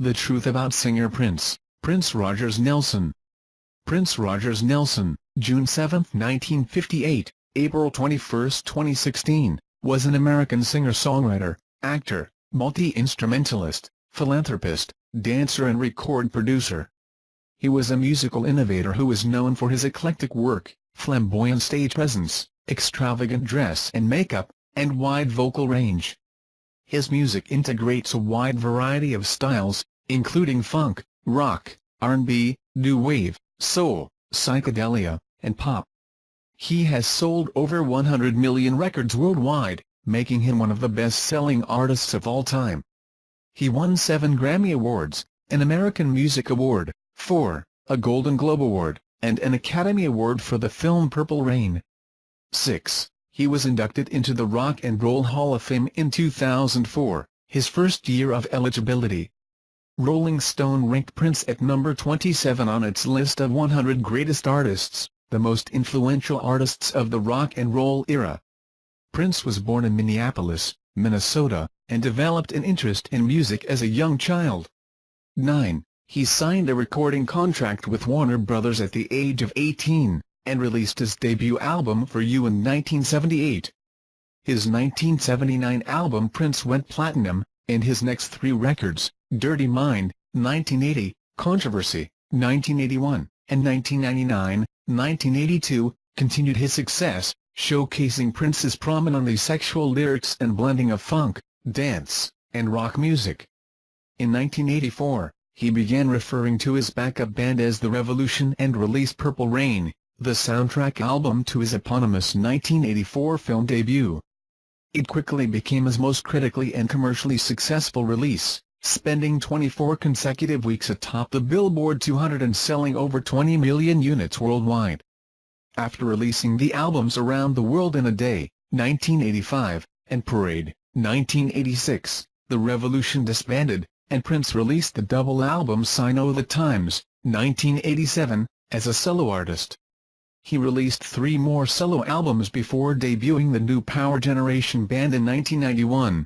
The Truth About Singer Prince Rogers Nelson. Prince Rogers Nelson, June 7, 1958, April 21, 2016, was an American singer-songwriter, actor, multi-instrumentalist, philanthropist, dancer and record producer. He was a musical innovator who was known for his eclectic work, flamboyant stage presence, extravagant dress and makeup, and wide vocal range. His music integrates a wide variety of styles, including funk, rock, R&B, new wave, soul, psychedelia, and pop. He has sold over 100 million records worldwide, making him one of the best-selling artists of all time. He won 7 Grammy Awards, an American Music Award, 4, a Golden Globe Award, and an Academy Award for the film Purple Rain. 6. He was inducted into the Rock and Roll Hall of Fame in 2004, his first year of eligibility. Rolling Stone ranked Prince at number 27 on its list of 100 greatest artists, the most influential artists of the rock and roll era. Prince was born in Minneapolis, Minnesota, and developed an interest in music as a young child. 9. He signed a recording contract with Warner Brothers at the age of 18, and released his debut album For You in 1978. His 1979 album Prince went platinum, and his next 3 records, Dirty Mind, 1980, Controversy, 1981, and 1982, continued his success, showcasing Prince's prominently sexual lyrics and blending of funk, dance, and rock music. In 1984, he began referring to his backup band as The Revolution and released Purple Rain, the soundtrack album to his eponymous 1984 film debut. It quickly became his most critically and commercially successful release, spending 24 consecutive weeks atop the Billboard 200 and selling over 20 million units worldwide. After releasing the albums Around the World in a Day, 1985, and Parade, 1986, The Revolution disbanded, and Prince released the double album Sign o' the Times, 1987, as a solo artist. He released 3 more solo albums before debuting the New Power Generation Band in 1991.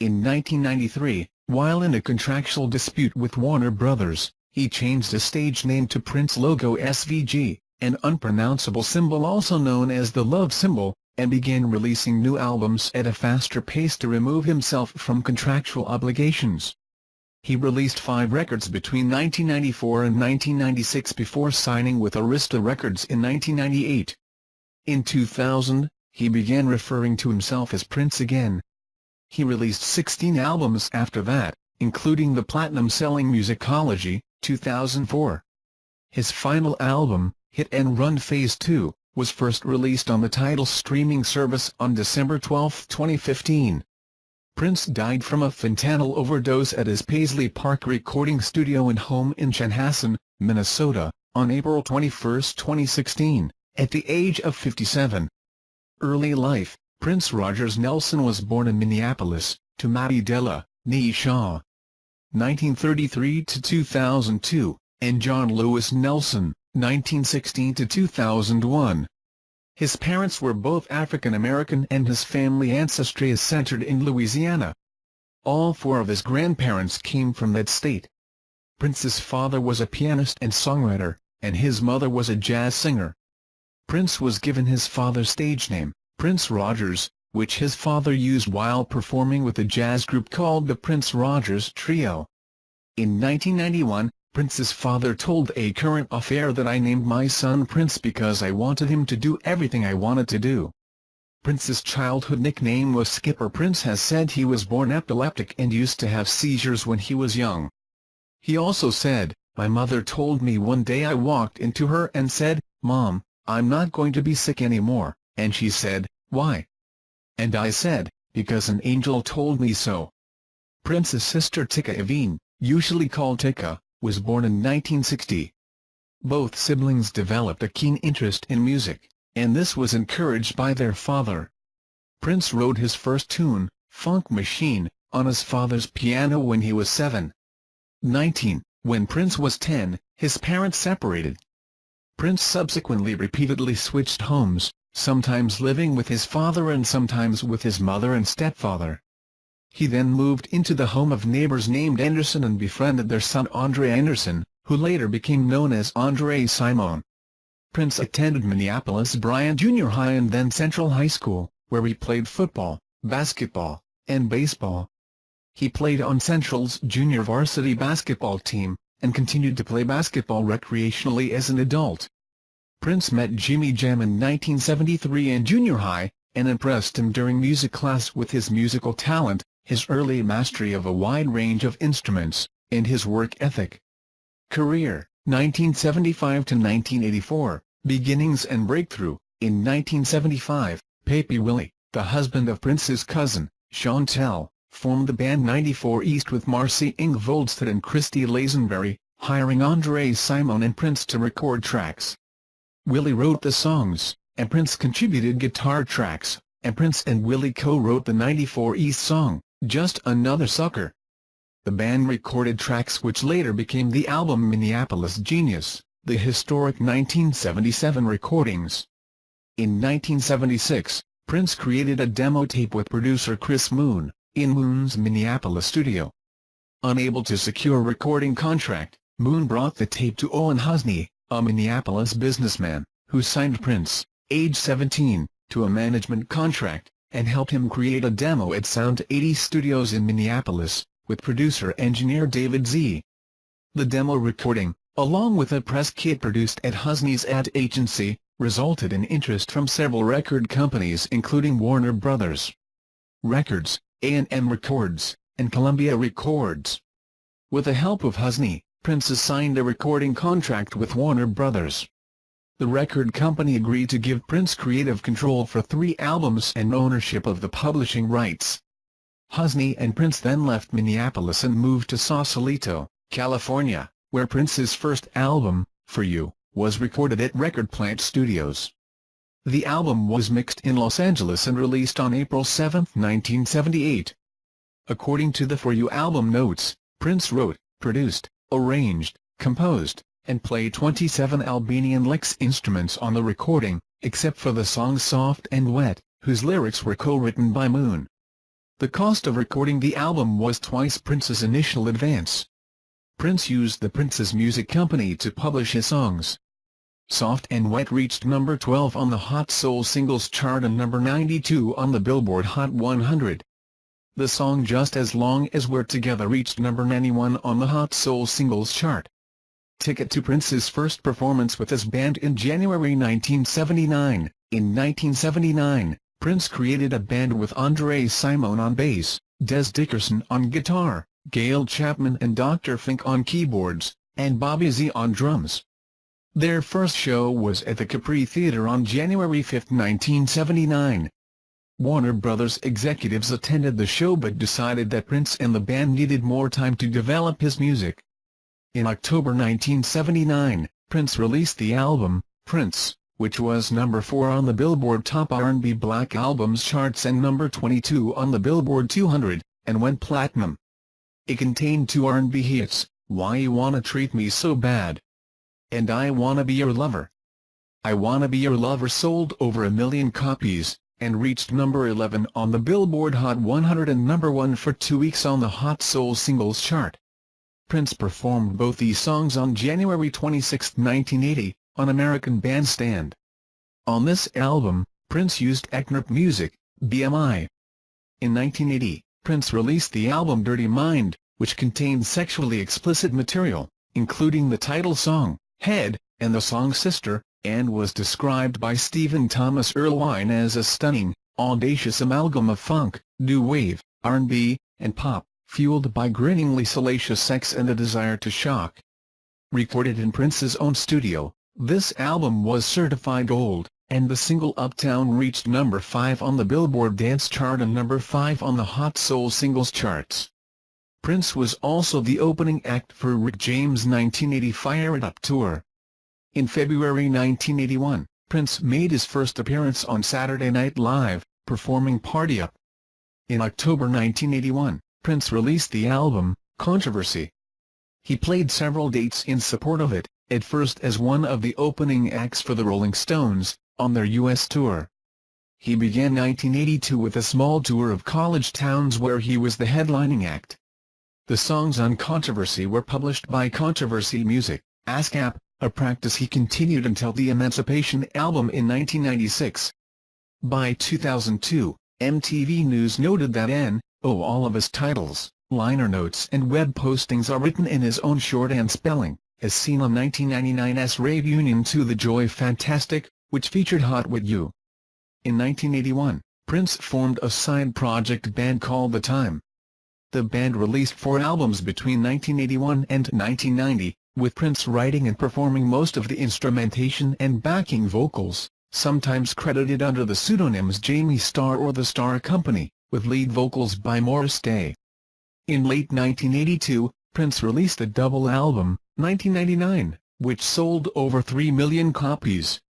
In 1993, while in a contractual dispute with Warner Brothers, he changed his stage name to Prince Logo SVG, an unpronounceable symbol also known as the love symbol, and began releasing new albums at a faster pace to remove himself from contractual obligations. He released 5 records between 1994 and 1996 before signing with Arista Records in 1998. In 2000, he began referring to himself as Prince again. He released 16 albums after that, including the platinum-selling Musicology, 2004. His final album, Hit and Run Phase 2, was first released on the Tidal streaming service on December 12, 2015. Prince died from a fentanyl overdose at his Paisley Park recording studio and home in Chanhassen, Minnesota, on April 21, 2016, at the age of 57. Early life: Prince Rogers Nelson was born in Minneapolis, to Mattie Della, née Shaw, 1933–2002, and John Lewis Nelson, 1916–2001. His parents were both African American and his family ancestry is centered in Louisiana. All 4 of his grandparents came from that state. Prince's father was a pianist and songwriter, and his mother was a jazz singer. Prince was given his father's stage name, Prince Rogers, which his father used while performing with a jazz group called the Prince Rogers Trio. In 1991, Prince's father told a current affair that I named my son Prince because I wanted him to do everything I wanted to do. Prince's childhood nickname was Skipper. Prince has said he was born epileptic and used to have seizures when he was young. He also said, "My mother told me one day I walked into her and said, 'Mom, I'm not going to be sick anymore,' and she said, 'Why?' And I said, 'Because an angel told me so.'" Prince's sister Tika Evine, usually called Tika, was born in 1960. Both siblings developed a keen interest in music, and this was encouraged by their father. Prince wrote his first tune, Funk Machine, on his father's piano when he was 19. When Prince was 10, his parents separated. Prince subsequently repeatedly switched homes, sometimes living with his father and sometimes with his mother and stepfather. He then moved into the home of neighbors named Anderson and befriended their son Andre Anderson, who later became known as Andre Simone. Prince attended Minneapolis Bryant Junior High and then Central High School, where he played football, basketball, and baseball. He played on Central's junior varsity basketball team, and continued to play basketball recreationally as an adult. Prince met Jimmy Jam in 1973 in junior high, and impressed him during music class with his musical talent, his early mastery of a wide range of instruments, and his work ethic. Career, 1975 to 1984, beginnings and breakthrough. In 1975, Papi Willie, the husband of Prince's cousin, Chantel, formed the band 94 East with Marcy Ingvoldstad and Christy Lazenberry, hiring Andre Simone and Prince to record tracks. Willie wrote the songs, and Prince contributed guitar tracks, and Prince and Willie co-wrote the 94 East song, Just Another Sucker. The band recorded tracks which later became the album Minneapolis Genius, the historic 1977 recordings. In 1976, Prince created a demo tape with producer Chris Moon, in Moon's Minneapolis studio. Unable to secure a recording contract, Moon brought the tape to Owen Husney, a Minneapolis businessman, who signed Prince, age 17, to a management contract, and helped him create a demo at Sound 80 Studios in Minneapolis, with producer-engineer David Z. The demo recording, along with a press kit produced at Husney's ad agency, resulted in interest from several record companies including Warner Brothers Records, A&M Records, and Columbia Records. With the help of Husney, Prince signed a recording contract with Warner Brothers. The record company agreed to give Prince creative control for 3 albums and ownership of the publishing rights. Husney and Prince then left Minneapolis and moved to Sausalito, California, where Prince's first album, For You, was recorded at Record Plant Studios. The album was mixed in Los Angeles and released on April 7, 1978. According to the For You album notes, Prince wrote, produced, arranged, composed, and played 27 Albanian licks instruments on the recording, except for the song Soft and Wet, whose lyrics were co-written by Moon. The cost of recording the album was twice Prince's initial advance. Prince used the Prince's Music Company to publish his songs. Soft and Wet reached number 12 on the Hot Soul Singles Chart and number 92 on the Billboard Hot 100. The song Just As Long As We're Together reached number 91 on the Hot Soul Singles Chart. Ticket to Prince's first performance with his band in January 1979. In 1979, Prince created a band with Andre Simone on bass, Des Dickerson on guitar, Gail Chapman and Dr. Fink on keyboards, and Bobby Z on drums. Their first show was at the Capri Theater on January 5, 1979. Warner Brothers executives attended the show but decided that Prince and the band needed more time to develop his music. In October 1979, Prince released the album, Prince, which was number 4 on the Billboard Top R&B Black Albums charts and number 22 on the Billboard 200, and went platinum. It contained 2 R&B hits, Why You Wanna Treat Me So Bad and I Wanna Be Your Lover. I Wanna Be Your Lover sold over 1 million copies, and reached number 11 on the Billboard Hot 100 and number 1 for 2 weeks on the Hot Soul Singles Chart. Prince performed both these songs on January 26, 1980, on American Bandstand. On this album, Prince used Eknarp Music, BMI. In 1980, Prince released the album Dirty Mind, which contained sexually explicit material, including the title song, Head, and the song Sister, and was described by Stephen Thomas Erlewine as a stunning, audacious amalgam of funk, new wave, R&B, and pop, fueled by grinningly salacious sex and a desire to shock. Recorded in Prince's own studio, this album was certified gold, and the single Uptown reached number 5 on the Billboard Dance Chart and number 5 on the Hot Soul Singles Charts. Prince was also the opening act for Rick James' 1980 Fire It Up tour. In February 1981, Prince made his first appearance on Saturday Night Live, performing Party Up. In October 1981, Prince released the album, Controversy. He played several dates in support of it, at first as one of the opening acts for the Rolling Stones, on their U.S. tour. He began 1982 with a small tour of college towns where he was the headlining act. The songs on Controversy were published by Controversy Music, ASCAP, a practice he continued until the Emancipation album in 1996. By 2002, MTV News noted that all of his titles, liner notes and web postings are written in his own shorthand spelling, as seen on 1999's rave Union to the Joy Fantastic, which featured Hot With You. In 1981, Prince formed a side project band called The Time. The band released 4 albums between 1981 and 1990, with Prince writing and performing most of the instrumentation and backing vocals, sometimes credited under the pseudonyms Jamie Starr or The Starr Company, with lead vocals by Morris Day. In late 1982, Prince released a double album, 1999, which sold over 3 million copies.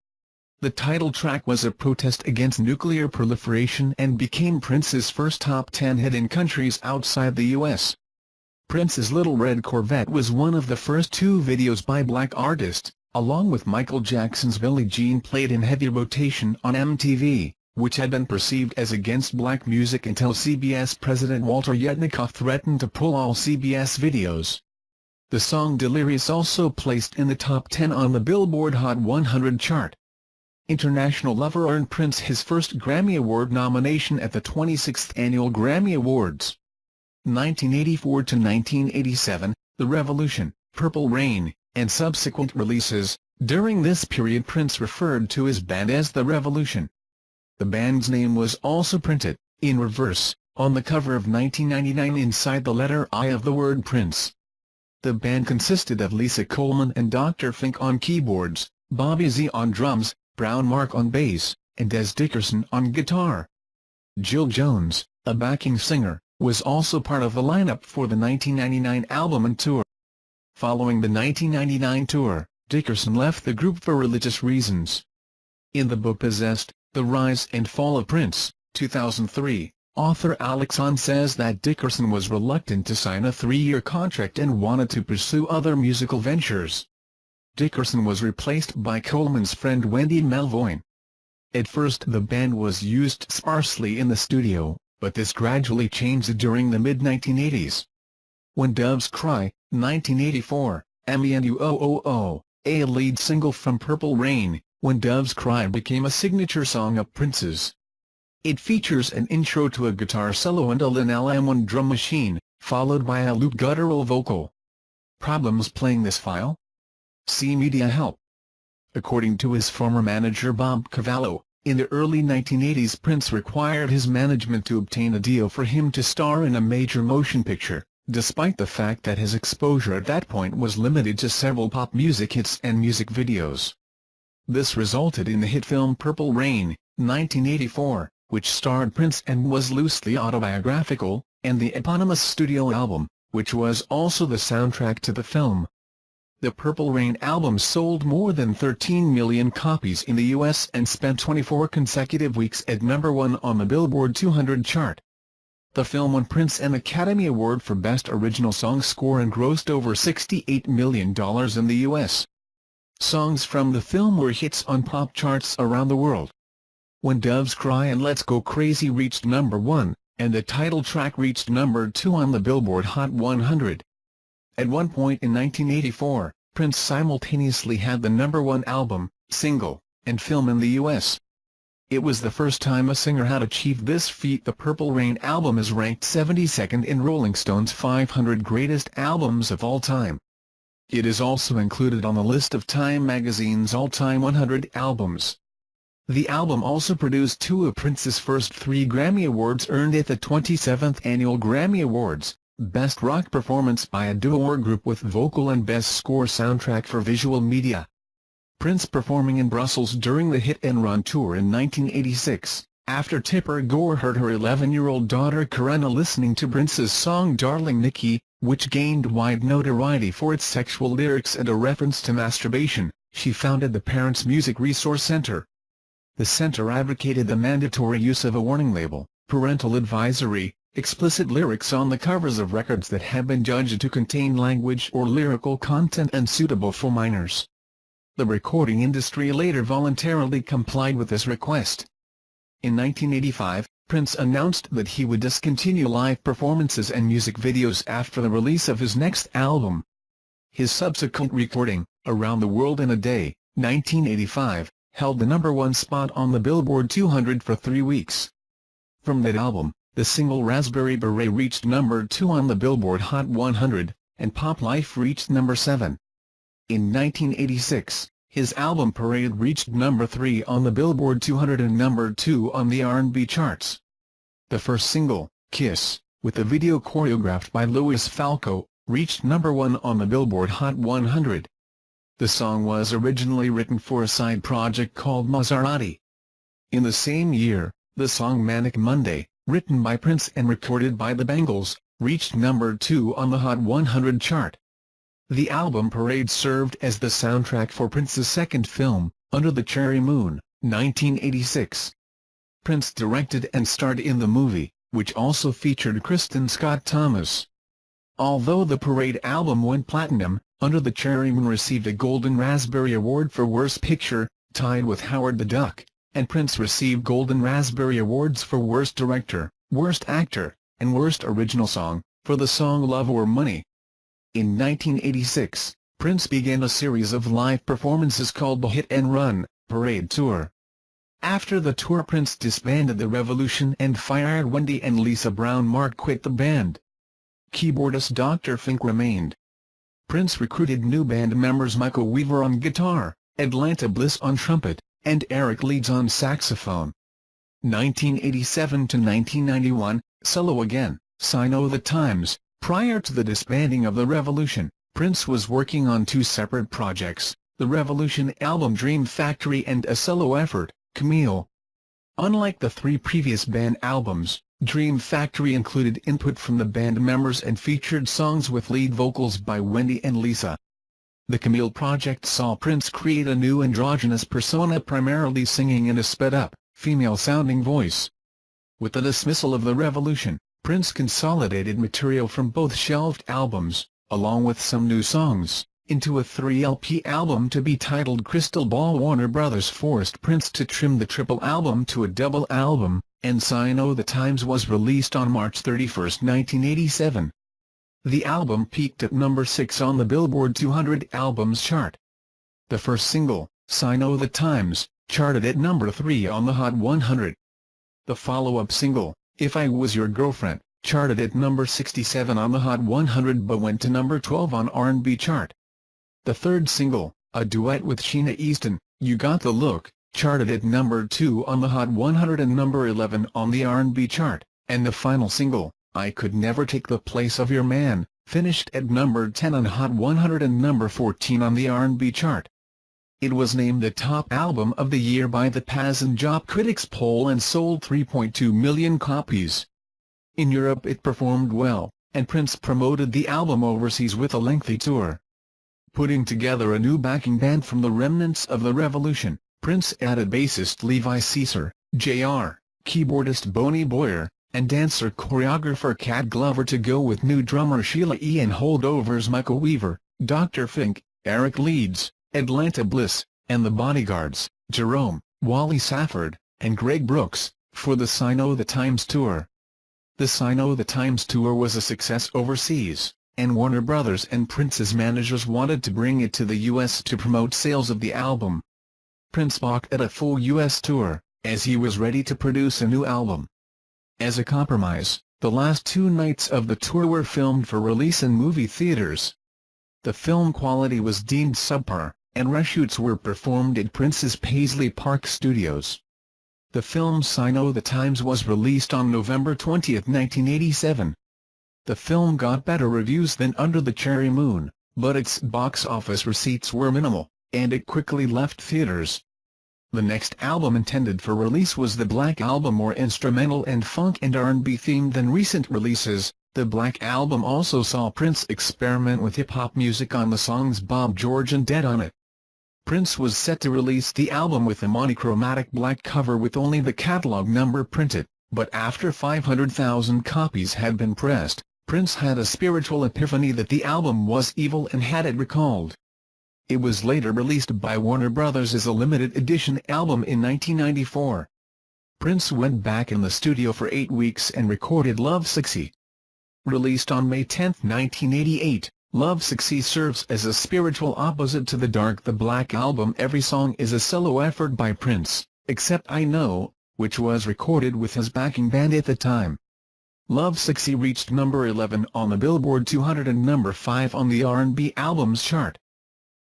The title track was a protest against nuclear proliferation and became Prince's first top 10 hit in countries outside the U.S. Prince's Little Red Corvette was one of the first 2 videos by black artists, along with Michael Jackson's Billie Jean, played in heavy rotation on MTV, which had been perceived as against black music until CBS President Walter Yetnikoff threatened to pull all CBS videos. The song Delirious also placed in the top 10 on the Billboard Hot 100 chart. International Lover earned Prince his first Grammy Award nomination at the 26th Annual Grammy Awards. 1984 to 1987, The Revolution, Purple Rain, and subsequent releases. During this period Prince referred to his band as The Revolution. The band's name was also printed, in reverse, on the cover of 1999 inside the letter I of the word Prince. The band consisted of Lisa Coleman and Dr. Fink on keyboards, Bobby Z on drums, Brown Mark on bass, and Des Dickerson on guitar. Jill Jones, a backing singer, was also part of the lineup for the 1999 album and tour. Following the 1999 tour, Dickerson left the group for religious reasons. In the book Possessed, The Rise and Fall of Prince, 2003, author Alex Hahn says that Dickerson was reluctant to sign a 3-year contract and wanted to pursue other musical ventures. Dickerson was replaced by Coleman's friend Wendy Melvoin. At first the band was used sparsely in the studio, but this gradually changed during the mid-1980s. When Doves Cry, 1984, MENUOOO, a lead single from Purple Rain, When Doves Cry became a signature song of Prince's. It features an intro to a guitar solo and a Lanella M1 drum machine, followed by a looped guttural vocal. Problems playing this file? See Media Help. According to his former manager Bob Cavallo, in the early 1980s Prince required his management to obtain a deal for him to star in a major motion picture, despite the fact that his exposure at that point was limited to several pop music hits and music videos. This resulted in the hit film Purple Rain, 1984, which starred Prince and was loosely autobiographical, and the eponymous studio album, which was also the soundtrack to the film. The Purple Rain album sold more than 13 million copies in the U.S. and spent 24 consecutive weeks at #1 on the Billboard 200 chart. The film won Prince an Academy Award for Best Original Song Score and grossed over $68 million in the U.S. Songs from the film were hits on pop charts around the world. When Doves Cry and Let's Go Crazy reached #1, and the title track reached #2 on the Billboard Hot 100. At one point in 1984, Prince simultaneously had the #1 album, single, and film in the U.S. It was the first time a singer had achieved this feat. The Purple Rain album is ranked 72nd in Rolling Stone's 500 Greatest Albums of All Time. It is also included on the list of Time magazine's All-Time 100 Albums. The album also produced 2 of Prince's first 3 Grammy Awards earned at the 27th Annual Grammy Awards, Best Rock Performance by a Duo or Group with Vocal and Best Score Soundtrack for Visual Media. Prince performing in Brussels during the Hit and Run tour in 1986, after Tipper Gore heard her 11-year-old daughter Karenna listening to Prince's song Darling Nikki, which gained wide notoriety for its sexual lyrics and a reference to masturbation. She founded the Parents Music Resource Center. The center advocated the mandatory use of a warning label, parental advisory, explicit lyrics on the covers of records that have been judged to contain language or lyrical content unsuitable for minors. The recording industry later voluntarily complied with this request. In 1985, Prince announced that he would discontinue live performances and music videos after the release of his next album. His subsequent recording, Around the World in a Day, 1985, held the #1 spot on the Billboard 200 for 3 weeks. From that album, the single Raspberry Beret reached #2 on the Billboard Hot 100, and Pop Life reached #7. In 1986, his album Parade reached #3 on the Billboard 200 and #2 on the R&B charts. The first single, Kiss, with a video choreographed by Louis Falco, reached #1 on the Billboard Hot 100. The song was originally written for a side project called Maserati. In the same year, the song Manic Monday, written by Prince and recorded by the Bangles, reached #2 on the Hot 100 chart. The album Parade served as the soundtrack for Prince's second film, Under the Cherry Moon, 1986. Prince directed and starred in the movie, which also featured Kristen Scott Thomas. Although the Parade album went platinum, Under the Cherry Moon received a Golden Raspberry Award for Worst Picture, tied with Howard the Duck, and Prince received Golden Raspberry Awards for Worst Director, Worst Actor, and Worst Original Song, for the song Love or Money. In 1986, Prince began a series of live performances called the Hit and Run Parade Tour. After the tour, Prince disbanded The Revolution and fired Wendy and Lisa Brown. Mark quit the band. Keyboardist Dr. Fink remained. Prince recruited new band members Michael Weaver on guitar, Atlanta Bliss on trumpet, and Eric Leeds on saxophone. 1987 to 1991, solo again, Sign O' the Times. Prior to the disbanding of The Revolution, Prince was working on 2 separate projects, the Revolution album Dream Factory and a solo effort, Camille. Unlike the 3 previous band albums, Dream Factory included input from the band members and featured songs with lead vocals by Wendy and Lisa. The Camille project saw Prince create a new androgynous persona, primarily singing in a sped-up, female-sounding voice. With the dismissal of The Revolution, Prince consolidated material from both shelved albums, along with some new songs, into a 3-LP album to be titled Crystal Ball. Warner Brothers forced Prince to trim the triple album to a double album, and Sign O' the Times was released on March 31, 1987. The album peaked at #6 on the Billboard 200 Albums chart. The first single, Sign O' the Times, charted at #3 on the Hot 100. The follow-up single, If I Was Your Girlfriend, charted at #67 on the Hot 100 but went to #12 on R&B chart. The third single, a duet with Sheena Easton, You Got the Look, charted at #2 on the Hot 100 and #11 on the R&B chart, and the final single, I Could Never Take the Place of Your Man, finished at #10 on Hot 100 and #14 on the R&B chart. It was named the top album of the year by the Paz and Job Critics poll and sold 3.2 million copies. In Europe it performed well, and Prince promoted the album overseas with a lengthy tour. Putting together a new backing band from the remnants of The Revolution, Prince added bassist Levi Caesar, Jr., keyboardist Boney Boyer, and dancer-choreographer Cat Glover to go with new drummer Sheila E. and holdovers Michael Weaver, Dr. Fink, Eric Leeds, Atlanta Bliss, and the Bodyguards, Jerome, Wally Safford, and Greg Brooks, for the Sign O' the Times tour. The Sign O' the Times tour was a success overseas, and Warner Brothers and Prince's managers wanted to bring it to the U.S. to promote sales of the album. Prince balked at a full U.S. tour, as he was ready to produce a new album. As a compromise, the last 2 nights of the tour were filmed for release in movie theaters. The film quality was deemed subpar, and reshoots were performed at Prince's Paisley Park Studios. The film Sign O' the Times was released on November 20, 1987. The film got better reviews than Under the Cherry Moon, but its box office receipts were minimal, and it quickly left theaters. The next album intended for release was the Black Album, more instrumental and funk and R&B themed than recent releases. The Black Album also saw Prince experiment with hip-hop music on the songs Bob George and Dead on it. Prince was set to release the album with a monochromatic black cover with only the catalog number printed, but after 500,000 copies had been pressed, Prince had a spiritual epiphany that the album was evil and had it recalled. It was later released by Warner Brothers as a limited edition album in 1994. Prince went back in the studio for 8 weeks and recorded Lovesick. Released on May 10, 1988, Lovesick serves as a spiritual opposite to the Dark the Black album. Every song is a solo effort by Prince, except I Know, which was recorded with his backing band at the time. Lovesick reached number 11 on the Billboard 200 and number 5 on the R&B albums chart.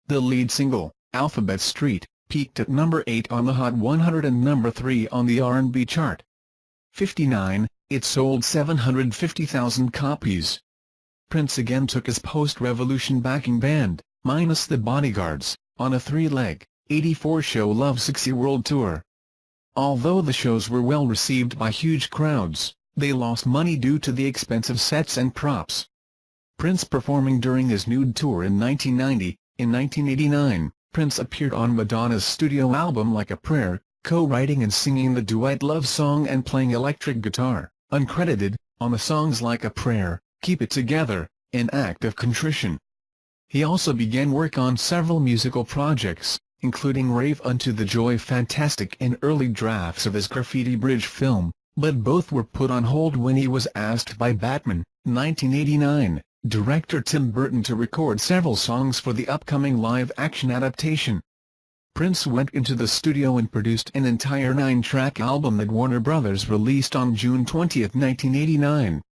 The lead single, Alphabet Street, peaked at number 8 on the Hot 100 and number 3 on the R&B chart. 59, it sold 750,000 copies. Prince again took his post-revolution backing band, minus the Bodyguards, on a 3-leg, 84-show Lovesick World Tour. Although the shows were well received by huge crowds, they lost money due to the expensive sets and props. Prince performing during his nude tour in 1990, in 1989, Prince appeared on Madonna's studio album Like a Prayer, co-writing and singing the duet love song and playing electric guitar, uncredited, on the songs Like a Prayer, Keep It Together, and Act of Contrition. He also began work on several musical projects, including Rave Unto the Joy Fantastic and early drafts of his Graffiti Bridge film, but both were put on hold when he was asked by Batman, 1989, director Tim Burton to record several songs for the upcoming live-action adaptation. Prince went into the studio and produced an entire 9-track album that Warner Bros. Released on June 20, 1989.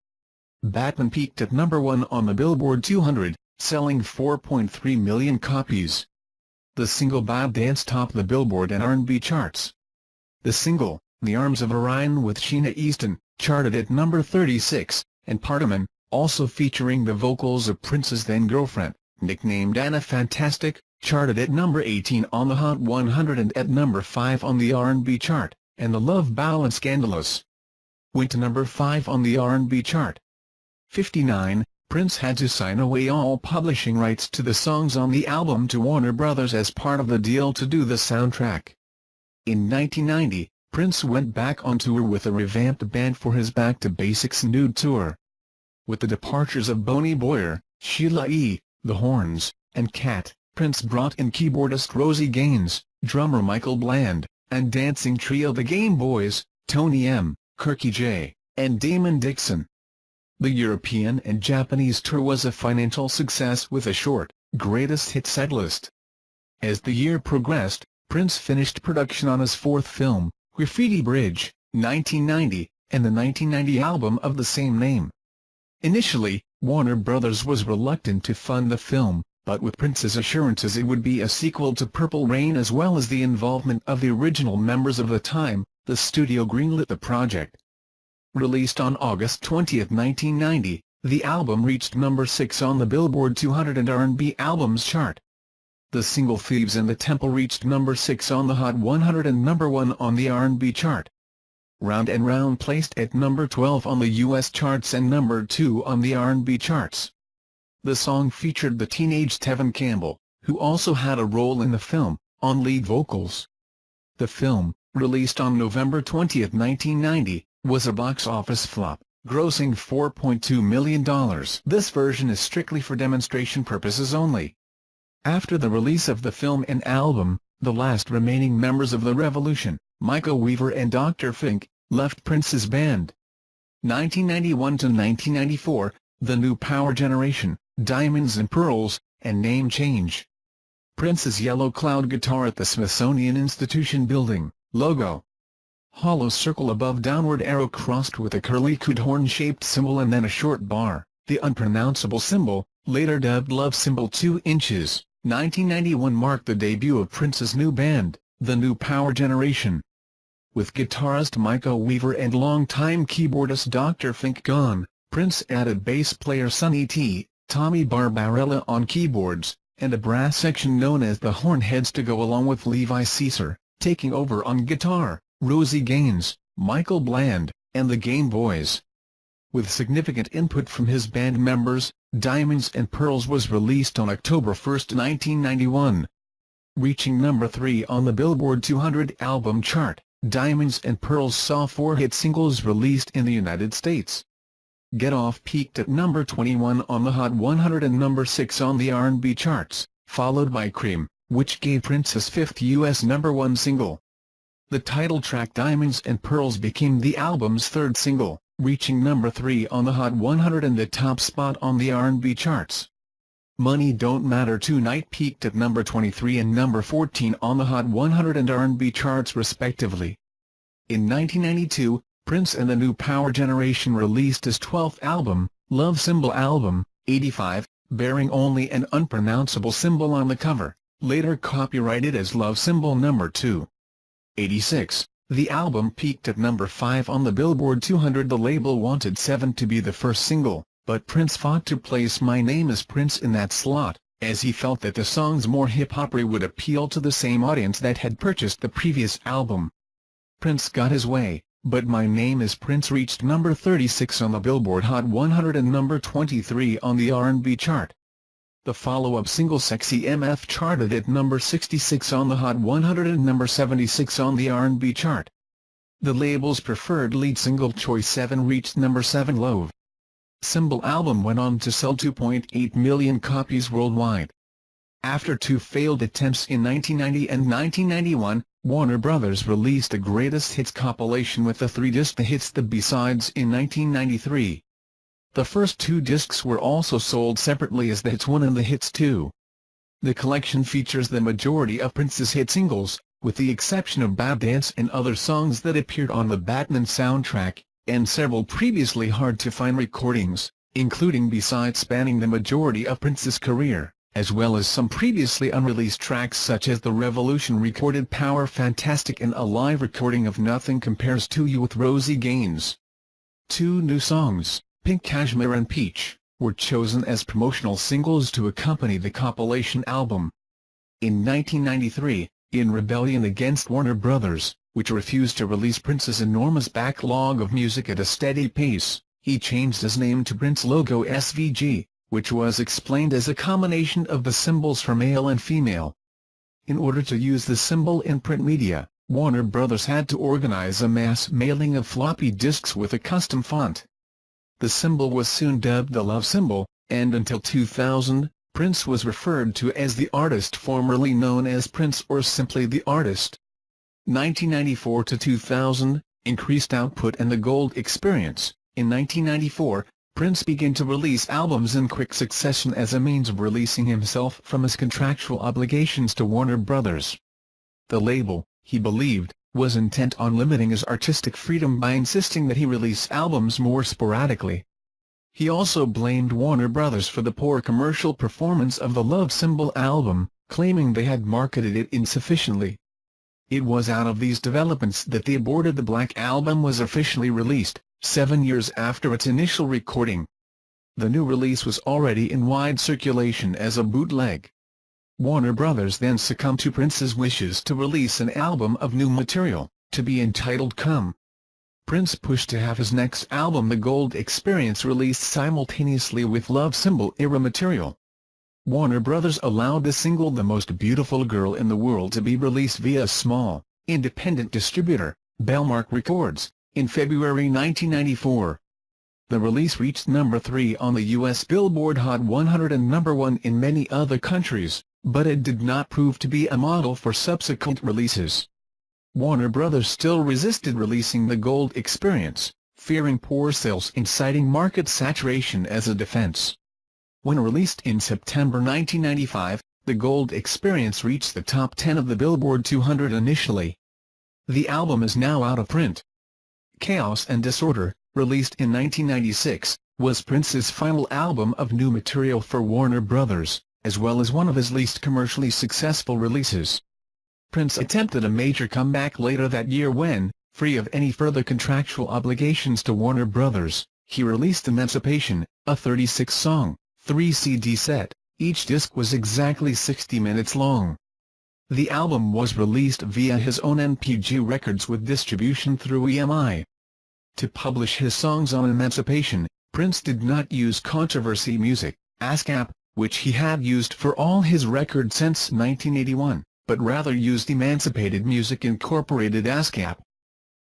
Batman peaked at number 1 on the Billboard 200, selling 4.3 million copies. The single Bad Dance topped the Billboard and R&B charts. The single, The Arms of Orion with Sheena Easton, charted at number 36, and Partiman, also featuring the vocals of Prince's then-girlfriend, nicknamed Anna Fantastic, charted at number 18 on the Hot 100 and at number 5 on the R&B chart, and the love ballad Scandalous went to number 5 on the R&B chart. 59, Prince had to sign away all publishing rights to the songs on the album to Warner Bros. As part of the deal to do the soundtrack. In 1990, Prince went back on tour with a revamped band for his Back to Basics nude tour. With the departures of Boney Boyer, Sheila E., The Horns, and Cat, Prince brought in keyboardist Rosie Gaines, drummer Michael Bland, and dancing trio The Game Boys, Tony M., Kirky J., and Damon Dixon. The European and Japanese tour was a financial success with a short, greatest hit setlist. As the year progressed, Prince finished production on his fourth film, Graffiti Bridge, 1990, and the 1990 album of the same name. Initially, Warner Bros. Was reluctant to fund the film, but with Prince's assurances it would be a sequel to Purple Rain as well as the involvement of the original members of the time, the studio greenlit the project. Released on August 20, 1990, the album reached number 6 on the Billboard 200 and R&B albums chart. The single Thieves in the Temple reached number 6 on the Hot 100 and number 1 on the R&B chart. Round and Round placed at number 12 on the U.S. charts and number 2 on the R&B charts. The song featured the teenage Tevin Campbell, who also had a role in the film, on lead vocals. The film, released on November 20, 1990, was a box office flop, grossing $4.2 million. This version is strictly for demonstration purposes only. After the release of the film and album, the last remaining members of The Revolution, Michael Weaver and Dr. Fink, left Prince's band. 1991 to 1994, The New Power Generation, Diamonds and Pearls, and Name Change. Prince's Yellow Cloud guitar at the Smithsonian Institution Building, logo. Hollow circle above downward arrow crossed with a curlicue horn-shaped symbol and then a short bar, the unpronounceable symbol, later dubbed Love Symbol. 2 inches. 1991 marked the debut of Prince's new band, The New Power Generation. With guitarist Michael Weaver and longtime keyboardist Dr. Fink gone, Prince added bass player Sonny T, Tommy Barbarella on keyboards, and a brass section known as the Hornheads to go along with Levi Caesar, taking over on guitar, Rosie Gaines, Michael Bland, and the Game Boys. With significant input from his band members, Diamonds and Pearls was released on October 1, 1991. Reaching number 3 on the Billboard 200 album chart, Diamonds and Pearls saw 4 hit singles released in the United States. Get Off peaked at number 21 on the Hot 100 and number 6 on the R&B charts, followed by Cream, which gave Prince his 5th U.S. number 1 single. The title track Diamonds and Pearls became the album's third single, reaching number 3 on the Hot 100 and the top spot on the R&B charts. Money Don't Matter Tonight peaked at number 23 and number 14 on the Hot 100 and R&B charts respectively. In 1992, Prince and the New Power Generation released his 12th album, Love Symbol Album, 85, bearing only an unpronounceable symbol on the cover, later copyrighted as Love Symbol No. 2. 86, the album peaked at number 5 on the Billboard 200. The label wanted 7 to be the first single, but Prince fought to place My Name Is Prince in that slot, as he felt that the song's more hip-hoppery would appeal to the same audience that had purchased the previous album. Prince got his way, but My Name Is Prince reached number 36 on the Billboard Hot 100 and number 23 on the R&B chart. The follow-up single Sexy MF charted at number 66 on the Hot 100 and number 76 on the R&B chart. The label's preferred lead single Choice 7 reached number 7. Love Symbol album went on to sell 2.8 million copies worldwide. After 2 failed attempts in 1990 and 1991, Warner Brothers released a greatest hits compilation with the 3-disc The Hits The B-Sides in 1993. The first 2 discs were also sold separately as The Hits 1 and The Hits 2. The collection features the majority of Prince's hit singles, with the exception of Bad Dance and other songs that appeared on the Batman soundtrack, and several previously hard-to-find recordings, including B-sides spanning the majority of Prince's career, as well as some previously unreleased tracks such as the Revolution recorded Power Fantastic and a live recording of Nothing Compares to You with Rosie Gaines. 2 new songs, Pink Cashmere and Peach, were chosen as promotional singles to accompany the compilation album. In 1993, in rebellion against Warner Brothers, which refused to release Prince's enormous backlog of music at a steady pace, he changed his name to Prince logo SVG, which was explained as a combination of the symbols for male and female. In order to use the symbol in print media, Warner Brothers had to organize a mass mailing of floppy disks with a custom font. The symbol was soon dubbed the Love Symbol, and until 2000, Prince was referred to as the artist, formerly known as Prince or simply the artist. 1994 to 2000, increased output and the gold experience. In 1994, Prince began to release albums in quick succession as a means of releasing himself from his contractual obligations to Warner Brothers. The label, he believed, was intent on limiting his artistic freedom by insisting that he release albums more sporadically. He also blamed Warner Brothers for the poor commercial performance of the Love Symbol album, claiming they had marketed it insufficiently. It was out of these developments that the aborted The Black Album was officially released, 7 years after its initial recording. The new release was already in wide circulation as a bootleg. Warner Brothers then succumbed to Prince's wishes to release an album of new material, to be entitled Come. Prince pushed to have his next album The Gold Experience released simultaneously with Love Symbol era material. Warner Brothers allowed the single The Most Beautiful Girl in the World to be released via a small, independent distributor, Bellmark Records, in February 1994. The release reached number 3 on the U.S. Billboard Hot 100 and number 1 in many other countries, but it did not prove to be a model for subsequent releases. Warner Brothers still resisted releasing The Gold Experience, fearing poor sales and citing market saturation as a defense. When released in September 1995, The Gold Experience reached the top 10 of the Billboard 200 initially. The album is now out of print. Chaos and Disorder, released in 1996, was Prince's final album of new material for Warner Brothers, as well as one of his least commercially successful releases. Prince attempted a major comeback later that year when, free of any further contractual obligations to Warner Brothers, he released Emancipation, a 36-song, 3-CD set. Each disc was exactly 60 minutes long. The album was released via his own NPG Records with distribution through EMI. To publish his songs on Emancipation, Prince did not use Controversy Music, ASCAP, which he had used for all his records since 1981, but rather used Emancipated Music Incorporated ASCAP.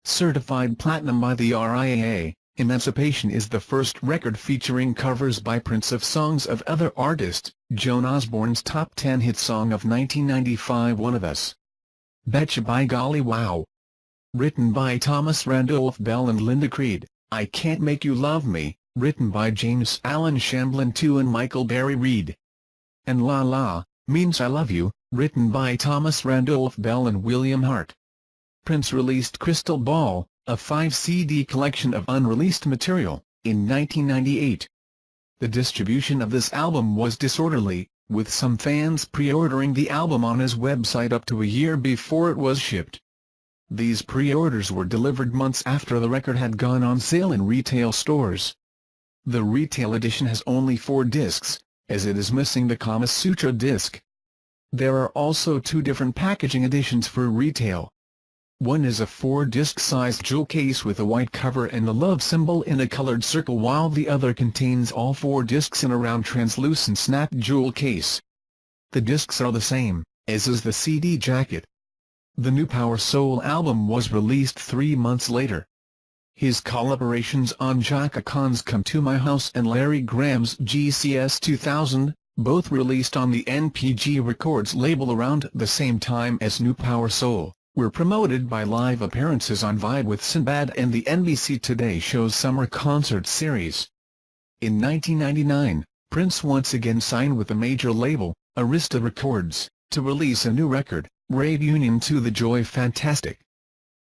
Certified platinum by the RIAA, Emancipation is the first record featuring covers by Prince of songs of other artists, Joan Osborne's top 10 hit song of 1995 One of Us. Betcha by Golly Wow. written by Thomas Randolph Bell and Linda Creed, I Can't Make You Love Me, written by James Allen Shamblin II and Michael Berry Reed, and La La, Means I Love You, written by Thomas Randolph Bell and William Hart. Prince released Crystal Ball, a 5-CD collection of unreleased material, in 1998. The distribution of this album was disorderly, with some fans pre-ordering the album on his website up to a year before it was shipped. These pre-orders were delivered months after the record had gone on sale in retail stores. The retail edition has only 4 discs, as it is missing the Kama Sutra disc. There are also 2 different packaging editions for retail. One is a 4-disc sized jewel case with a white cover and the love symbol in a colored circle, while the other contains all 4 discs in a round translucent snap jewel case. The discs are the same, as is the CD jacket. The new Power Soul album was released 3 months later. His collaborations on Chaka Khan's Come to My House and Larry Graham's GCS 2000, both released on the NPG Records label around the same time as New Power Soul, were promoted by live appearances on Vibe with Sinbad and the NBC Today Show's Summer Concert Series. In 1999, Prince once again signed with a major label, Arista Records, to release a new record, Rave Union to the Joy Fantastic.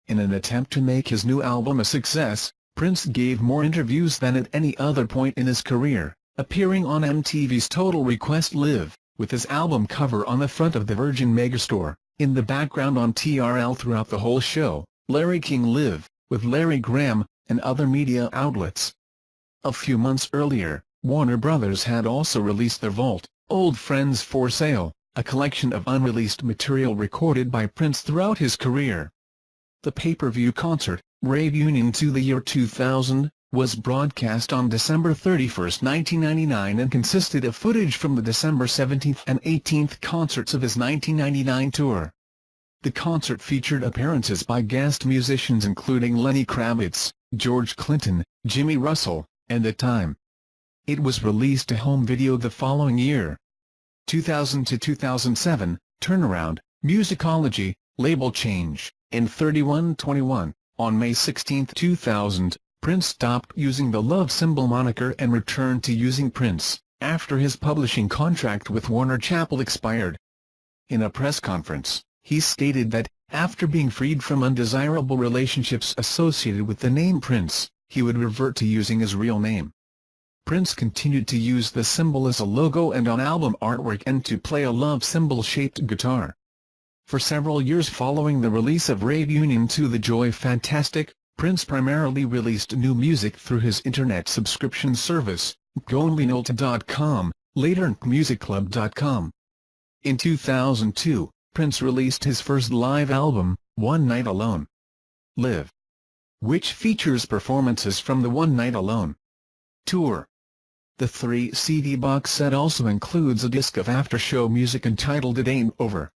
In an attempt to make his new album a success, Prince gave more interviews than at any other point in his career, appearing on MTV's Total Request Live, with his album cover on the front of the Virgin Megastore. In the background on TRL throughout the whole show, Larry King Live, with Larry Graham, and other media outlets. A few months earlier, Warner Brothers had also released their Vault, Old Friends for Sale, a collection of unreleased material recorded by Prince throughout his career. The pay-per-view concert, Rave Union to the Year 2000, was broadcast on December 31, 1999 and consisted of footage from the December 17th and 18th concerts of his 1999 tour. The concert featured appearances by guest musicians including Lenny Kravitz, George Clinton, Jimmy Russell, and The Time. It was released to home video the following year. 2000 to 2007, Turnaround, Musicology, label change, in 3121, on May 16, 2000. Prince stopped using the Love Symbol moniker and returned to using Prince, after his publishing contract with Warner Chappell expired. In a press conference, he stated that, after being freed from undesirable relationships associated with the name Prince, he would revert to using his real name. Prince continued to use the symbol as a logo and on album artwork and to play a love symbol-shaped guitar. For several years following the release of Rave Union to the Joy Fantastic, Prince primarily released new music through his internet subscription service, gonlinolta.com, later musicclub.com. In 2002, Prince released his first live album, One Night Alone Live, which features performances from the One Night Alone tour. The 3-CD box set also includes a disc of after-show music entitled It Ain't Over.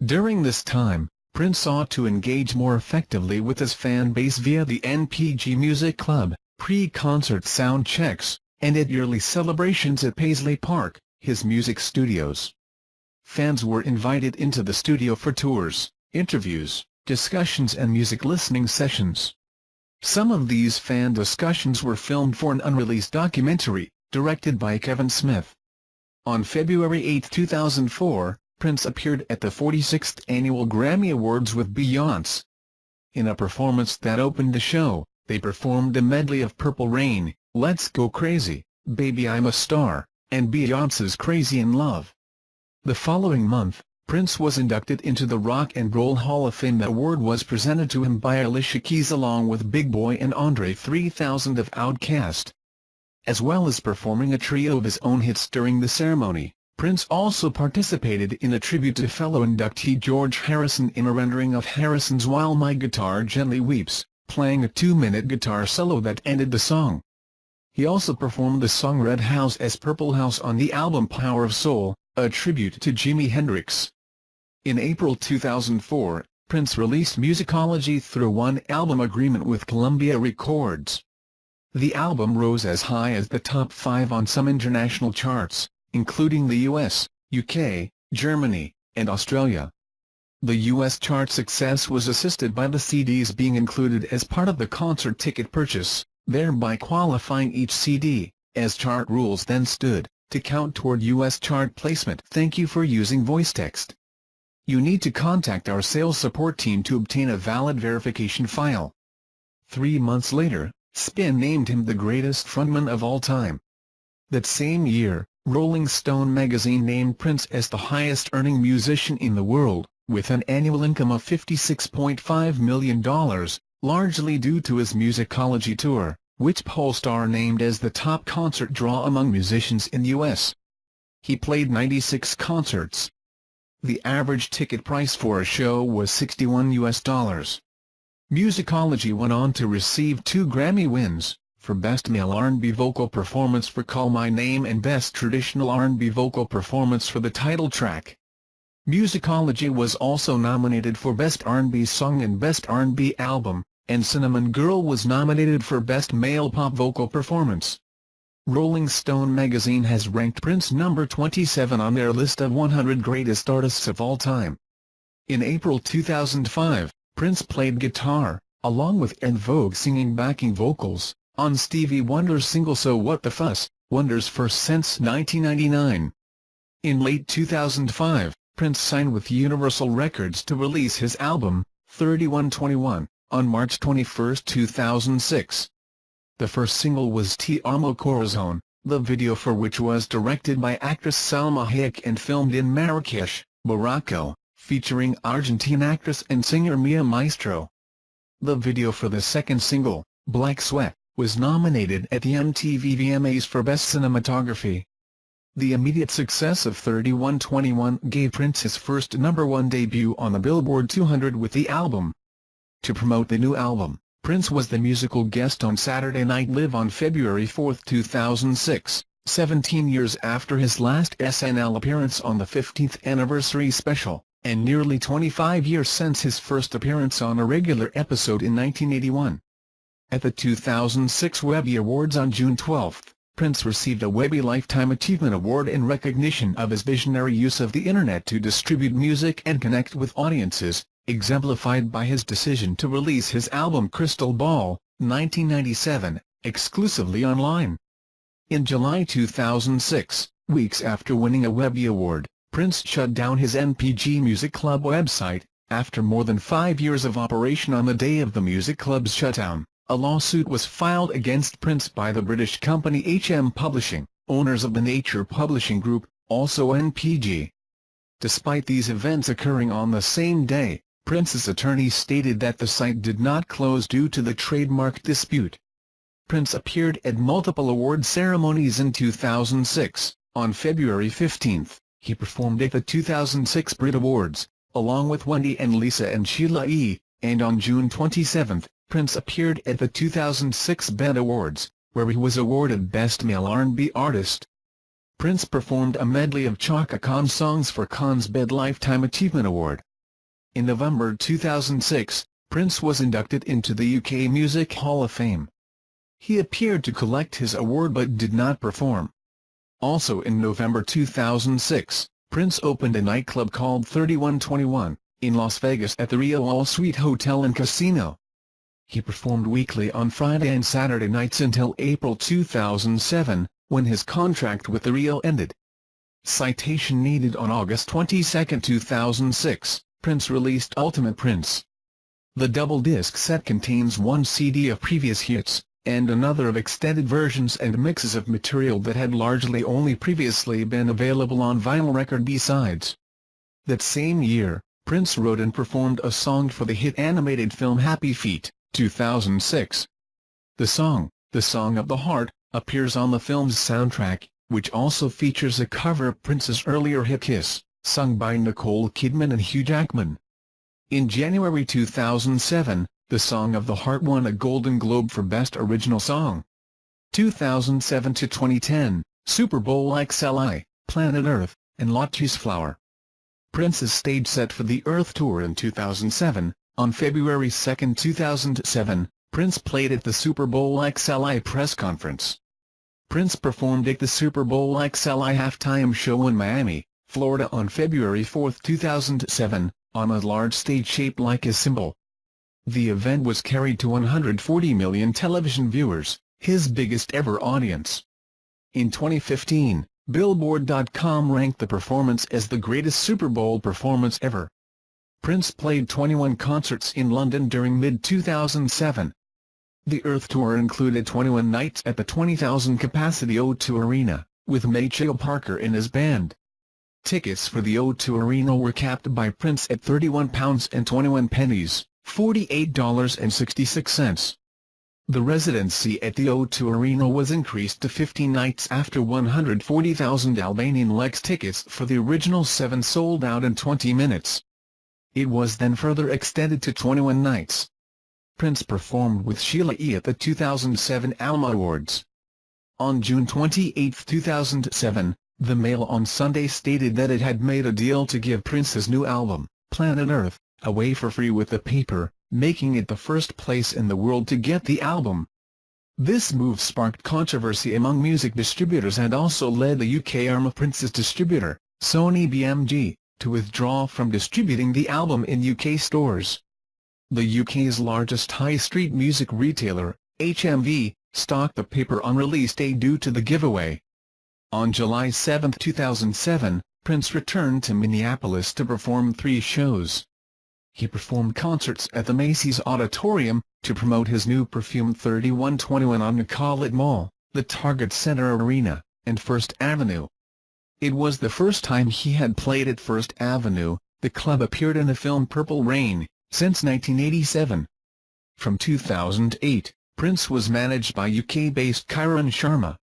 During this time, Prince sought to engage more effectively with his fan base via the NPG Music Club, pre-concert sound checks, and at yearly celebrations at Paisley Park, his music studios. Fans were invited into the studio for tours, interviews, discussions and music listening sessions. Some of these fan discussions were filmed for an unreleased documentary, directed by Kevin Smith. On February 8, 2004, Prince appeared at the 46th Annual Grammy Awards with Beyoncé. In a performance that opened the show, they performed a medley of Purple Rain, Let's Go Crazy, Baby I'm a Star, and Beyoncé's Crazy in Love. The following month, Prince was inducted into the Rock and Roll Hall of Fame. The award was presented to him by Alicia Keys along with Big Boy and Andre 3000 of Outkast. As well as performing a trio of his own hits during the ceremony, Prince also participated in a tribute to fellow inductee George Harrison in a rendering of Harrison's While My Guitar Gently Weeps, playing a 2-minute guitar solo that ended the song. He also performed the song Red House as Purple House on the album Power of Soul, a tribute to Jimi Hendrix. In April 2004, Prince released Musicology through one album agreement with Columbia Records. The album rose as high as the top 5 on some international charts, including the US, UK, Germany, and Australia. The U.S. chart success was assisted by the CDs being included as part of the concert ticket purchase, thereby qualifying each CD, as chart rules then stood, to count toward U.S. chart placement. Thank you for using voice text. You need to contact our sales support team to obtain a valid verification file. 3 months later, Spin named him the greatest frontman of all time. That same year, Rolling Stone magazine named Prince as the highest-earning musician in the world, with an annual income of $56.5 million, largely due to his Musicology tour, which Pollstar named as the top concert draw among musicians in the U.S. He played 96 concerts. The average ticket price for a show was $61. Musicology went on to receive 2 Grammy wins, for Best Male R&B Vocal Performance for Call My Name and Best Traditional R&B Vocal Performance for the title track. Musicology was also nominated for Best R&B Song and Best R&B Album, and Cinnamon Girl was nominated for Best Male Pop Vocal Performance. Rolling Stone magazine has ranked Prince number 27 on their list of 100 greatest artists of all time. In April 2005, Prince played guitar, along with En Vogue singing backing vocals, on Stevie Wonder's single So What the Fuss, Wonder's first since 1999. In late 2005, Prince signed with Universal Records to release his album, 3121, on March 21, 2006. The first single was Ti Amo Corazon, the video for which was directed by actress Salma Hayek and filmed in Marrakesh, Morocco, featuring Argentine actress and singer Mia Maestro. The video for the second single, Black Sweat, was nominated at the MTV VMAs for Best Cinematography. The immediate success of 3121 gave Prince his first #1 debut on the Billboard 200 with the album. To promote the new album, Prince was the musical guest on Saturday Night Live on February 4, 2006, 17 years after his last SNL appearance on the 15th anniversary special, and nearly 25 years since his first appearance on a regular episode in 1981. At the 2006 Webby Awards on June 12, Prince received a Webby Lifetime Achievement Award in recognition of his visionary use of the Internet to distribute music and connect with audiences, exemplified by his decision to release his album Crystal Ball, 1997, exclusively online. In July 2006, weeks after winning a Webby Award, Prince shut down his NPG Music Club website. After more than 5 years of operation on the day of the music club's shutdown, a lawsuit was filed against Prince by the British company HM Publishing, owners of the Nature Publishing Group, also NPG. Despite these events occurring on the same day, Prince's attorney stated that the site did not close due to the trademark dispute. Prince appeared at multiple award ceremonies in 2006. On February 15, he performed at the 2006 Brit Awards, along with Wendy and Lisa and Sheila E., and on June 27, Prince appeared at the 2006 BET Awards, where he was awarded Best Male R&B Artist. Prince performed a medley of Chaka Khan songs for Khan's BET Lifetime Achievement Award. In November 2006, Prince was inducted into the UK Music Hall of Fame. He appeared to collect his award but did not perform. Also in November 2006, Prince opened a nightclub called 3121, in Las Vegas at the Rio All Suite Hotel and Casino. He performed weekly on Friday and Saturday nights until April 2007, when his contract with the Rio ended. Citation needed. On August 22, 2006, Prince released Ultimate Prince. The double disc set contains 1 CD of previous hits, and another of extended versions and mixes of material that had largely only previously been available on vinyl record B-sides. That same year, Prince wrote and performed a song for the hit animated film Happy Feet, 2006. The song, "The Song of the Heart," appears on the film's soundtrack, which also features a cover of Prince's earlier hit Kiss, sung by Nicole Kidman and Hugh Jackman. In January 2007, "The Song of the Heart" won a Golden Globe for Best Original Song. 2007 to 2010, Super Bowl XLI, Planet Earth, and Lotus Flower. Prince's stage set for the Earth Tour in 2007. On February 2, 2007, Prince played at the Super Bowl XLI press conference. Prince performed at the Super Bowl XLI halftime show in Miami, Florida on February 4, 2007, on a large stage shaped like a cymbal. The event was carried to 140 million television viewers, his biggest ever audience. In 2015, Billboard.com ranked the performance as the greatest Super Bowl performance ever. Prince played 21 concerts in London during mid-2007. The Earth Tour included 21 nights at the 20,000-capacity O2 Arena, with Mattie Parker in his band. Tickets for the O2 Arena were capped by Prince at £31.21, $48.66. The residency at the O2 Arena was increased to 15 nights after 140,000 Albanian Lex tickets for the original 7 sold out in 20 minutes. It was then further extended to 21 nights. Prince performed with Sheila E. at the 2007 ALMA Awards. On June 28, 2007, The Mail on Sunday stated that it had made a deal to give Prince's new album, Planet Earth, away for free with the paper, making it the first place in the world to get the album. This move sparked controversy among music distributors and also led the UK arm of Prince's distributor, Sony BMG, to withdraw from distributing the album in UK stores. The UK's largest high-street music retailer, HMV, stocked the paper on release day due to the giveaway. On July 7, 2007, Prince returned to Minneapolis to perform 3 shows. He performed concerts at the Macy's Auditorium, to promote his new perfume 3121 on Nicollet Mall, the Target Center Arena, and First Avenue. It was the first time he had played at First Avenue. The club appeared in the film Purple Rain, since 1987. From 2008, Prince was managed by UK-based Kiran Sharma.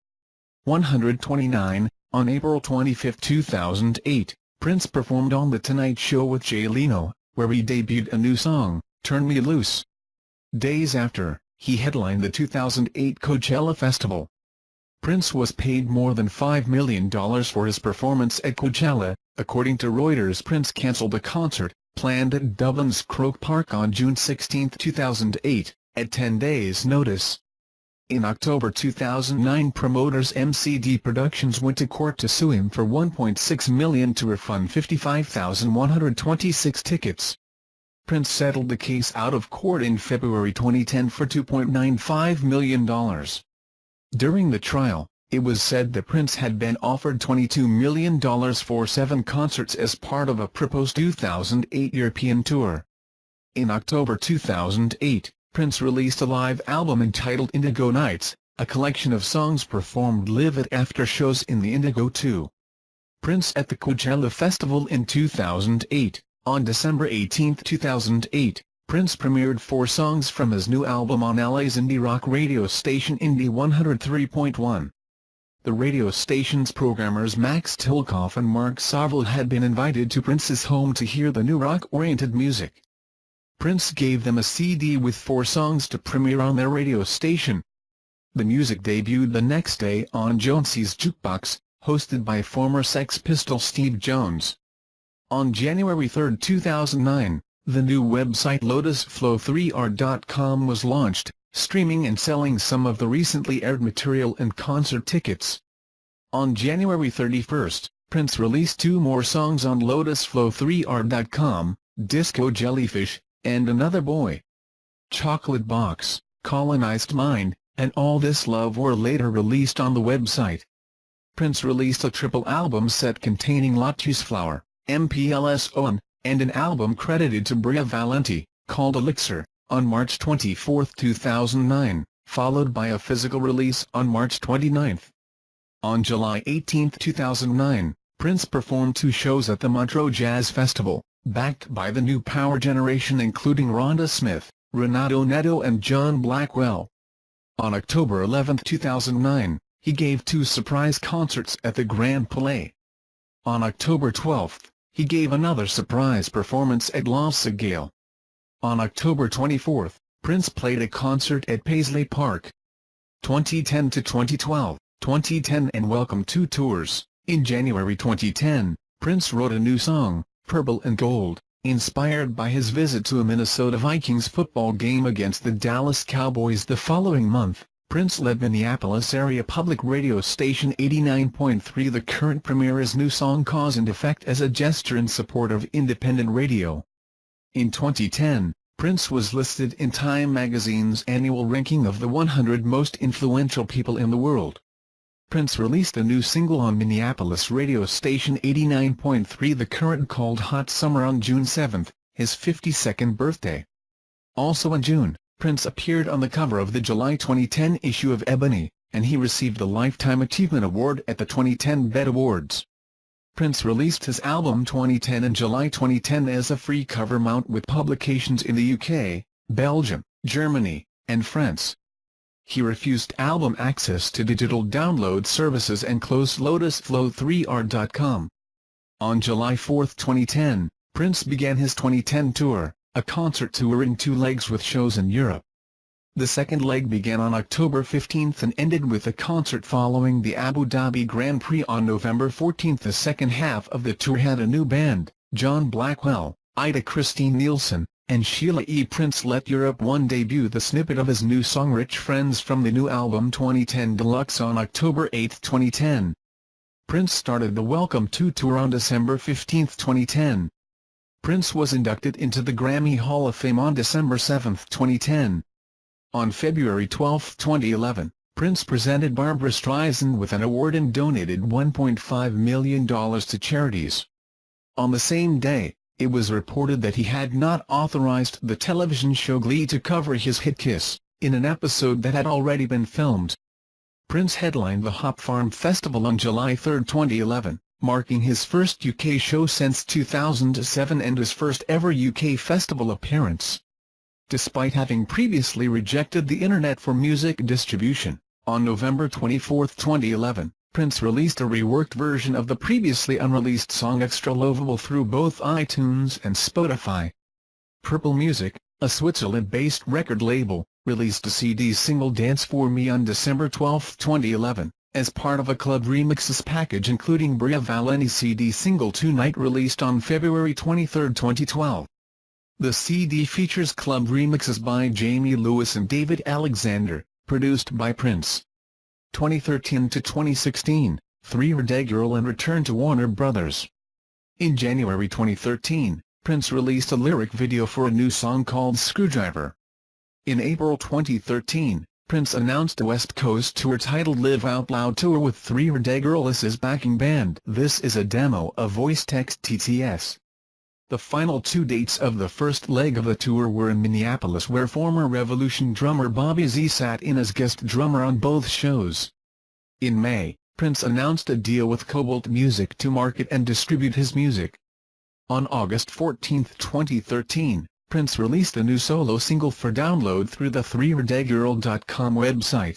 129, on April 25, 2008, Prince performed on The Tonight Show with Jay Leno, where he debuted a new song, Turn Me Loose. Days after, he headlined the 2008 Coachella Festival. Prince was paid more than $5 million for his performance at Coachella. According to Reuters, Prince cancelled a concert, planned at Dublin's Croke Park on June 16, 2008, at 10 days' notice. In October 2009, promoters MCD Productions went to court to sue him for $1.6 million to refund 55,126 tickets. Prince settled the case out of court in February 2010 for $2.95 million. During the trial, it was said that Prince had been offered $22 million for 7 concerts as part of a proposed 2008 European tour. In October 2008, Prince released a live album entitled Indigo Nights, a collection of songs performed live at after shows in the Indigo 2. Prince at the Coachella Festival in 2008. On December 18, 2008, Prince premiered 4 songs from his new album on LA's indie rock radio station Indie 103.1. The radio station's programmers Max Tilkoff and Mark Saville had been invited to Prince's home to hear the new rock-oriented music. Prince gave them a CD with 4 songs to premiere on their radio station. The music debuted the next day on Jonesy's Jukebox, hosted by former Sex Pistols Steve Jones. On January 3, 2009, the new website LotusFlow3r.com was launched, streaming and selling some of the recently aired material and concert tickets. On January 31, Prince released 2 more songs on LotusFlow3r.com, Disco Jellyfish, and Another Boy. Chocolate Box, Colonized Mind, and All This Love were later released on the website. Prince released a triple album set containing Lotus Flower, MPLS-ON, and an album credited to Bria Valenti, called Elixir, on March 24, 2009, followed by a physical release on March 29. On July 18, 2009, Prince performed 2 shows at the Montreux Jazz Festival, backed by the new power generation including Rhonda Smith, Renato Neto and John Blackwell. On October 11, 2009, he gave 2 surprise concerts at the Grand Palais. On October 12, he gave another surprise performance at La Cigale. On October 24, Prince played a concert at Paisley Park. 2010 to 2012, 2010 and Welcome to Tours. In January 2010, Prince wrote a new song, Purple and Gold, inspired by his visit to a Minnesota Vikings football game against the Dallas Cowboys the following month. Prince led Minneapolis area public radio station 89.3 the current premiere his new song Cause and Effect as a gesture in support of independent radio. In 2010, Prince was listed in Time magazine's annual ranking of the 100 most influential people in the world. Prince released a new single on Minneapolis radio station 89.3 The Current called Hot Summer on June 7, his 52nd birthday. Also in June, Prince appeared on the cover of the July 2010 issue of Ebony, and he received the Lifetime Achievement Award at the 2010 BET Awards. Prince released his album 2010 in July 2010 as a free cover mount with publications in the UK, Belgium, Germany, and France. He refused album access to digital download services and closed LotusFlow3art.com. On July 4, 2010, Prince began his 2010 tour, a concert tour in 2 legs with shows in Europe. The second leg began on October 15 and ended with a concert following the Abu Dhabi Grand Prix on November 14. The second half of the tour had a new band, John Blackwell, Ida Christine Nielsen, and Sheila E. Prince let Europe One debut the snippet of his new song Rich Friends from the new album 2010 Deluxe on October 8, 2010. Prince started the Welcome to Tour on December 15, 2010. Prince was inducted into the Grammy Hall of Fame on December 7, 2010. On February 12, 2011, Prince presented Barbra Streisand with an award and donated $1.5 million to charities. On the same day, it was reported that he had not authorized the television show Glee to cover his hit Kiss, in an episode that had already been filmed. Prince headlined the Hop Farm Festival on July 3, 2011, marking his first UK show since 2007 and his first ever UK festival appearance. Despite having previously rejected the Internet for music distribution, on November 24, 2011, Prince released a reworked version of the previously unreleased song Extra Lovable through both iTunes and Spotify. Purple Music, a Switzerland-based record label, released a CD single Dance For Me on December 12, 2011, as part of a club remixes package including Bria Valeni CD single Tonight released on February 23, 2012. The CD features club remixes by Jamie Lewis and David Alexander, produced by Prince. 2013 to 2016, 3-Day Girl and Return to Warner Brothers. In January 2013, Prince released a lyric video for a new song called Screwdriver. In April 2013, Prince announced a West Coast tour titled Live Out Loud Tour with 3-Day Girl as his backing band. This is a demo of Voice Text TTS. The final 2 dates of the first leg of the tour were in Minneapolis, where former Revolution drummer Bobby Z sat in as guest drummer on both shows. In May, Prince announced a deal with Cobalt Music to market and distribute his music. On August 14, 2013, Prince released a new solo single for download through the 3daygirl.com website.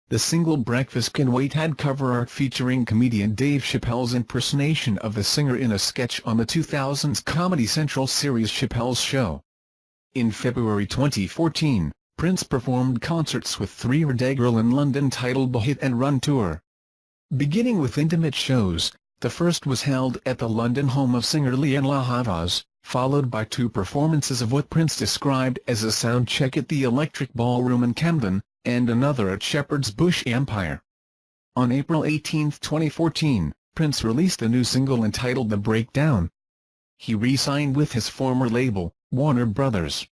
The single Breakfast Can Wait had cover art featuring comedian Dave Chappelle's impersonation of the singer in a sketch on the 2000s Comedy Central series Chappelle's Show. In February 2014, Prince performed concerts with 3-Day Girl in London titled The Hit and Run Tour. Beginning with intimate shows, the first was held at the London home of singer Lianne La Havas, followed by 2 performances of what Prince described as a sound check at the Electric Ballroom in Camden, and another at Shepherd's Bush Empire. On April 18, 2014, Prince released a new single entitled The Breakdown. He re-signed with his former label, Warner Brothers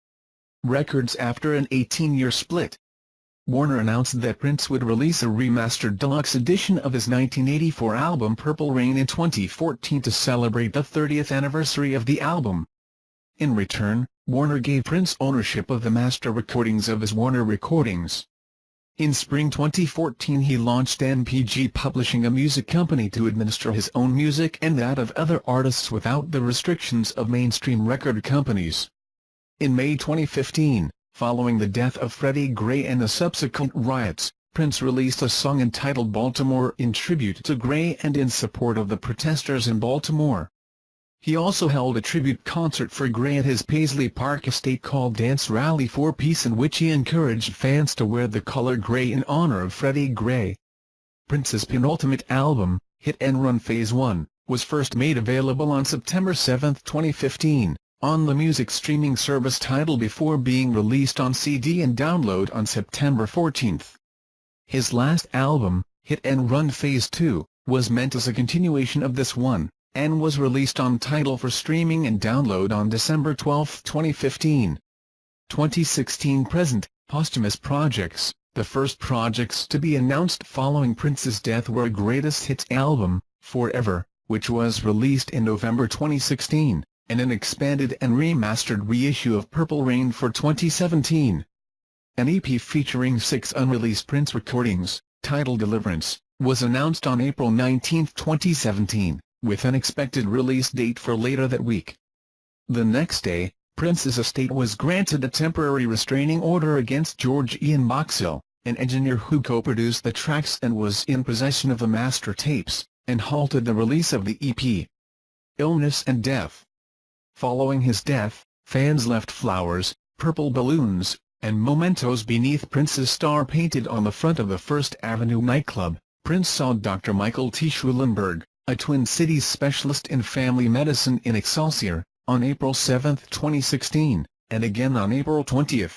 Records, after an 18-year split. Warner announced that Prince would release a remastered deluxe edition of his 1984 album Purple Rain in 2014 to celebrate the 30th anniversary of the album. In return, Warner gave Prince ownership of the master recordings of his Warner Recordings. In spring 2014 he launched NPG Publishing, a music company to administer his own music and that of other artists without the restrictions of mainstream record companies. In May 2015, following the death of Freddie Gray and the subsequent riots, Prince released a song entitled Baltimore in tribute to Gray and in support of the protesters in Baltimore. He also held a tribute concert for Gray at his Paisley Park estate called Dance Rally for Peace, in which he encouraged fans to wear the color gray in honor of Freddie Gray. Prince's penultimate album, Hit and Run Phase 1, was first made available on September 7, 2015, on the music streaming service Tidal before being released on CD and download on September 14. His last album, Hit and Run Phase 2, was meant as a continuation of this one, and was released on Tidal for streaming and download on December 12, 2015. 2016 present, Posthumous Projects. The first projects to be announced following Prince's death were a greatest hits album, Forever, which was released in November 2016, and an expanded and remastered reissue of Purple Rain for 2017. An EP featuring 6 unreleased Prince recordings, titled Deliverance, was announced on April 19, 2017, with an expected release date for later that week. The next day, Prince's estate was granted a temporary restraining order against George Ian Boxill, an engineer who co-produced the tracks and was in possession of the master tapes, and halted the release of the EP. Illness and death. Following his death, fans left flowers, purple balloons, and mementos beneath Prince's star painted on the front of the First Avenue nightclub. Prince saw Dr. Michael T. Schulenberg, a Twin Cities specialist in family medicine in Excelsior, on April 7, 2016, and again on April 20.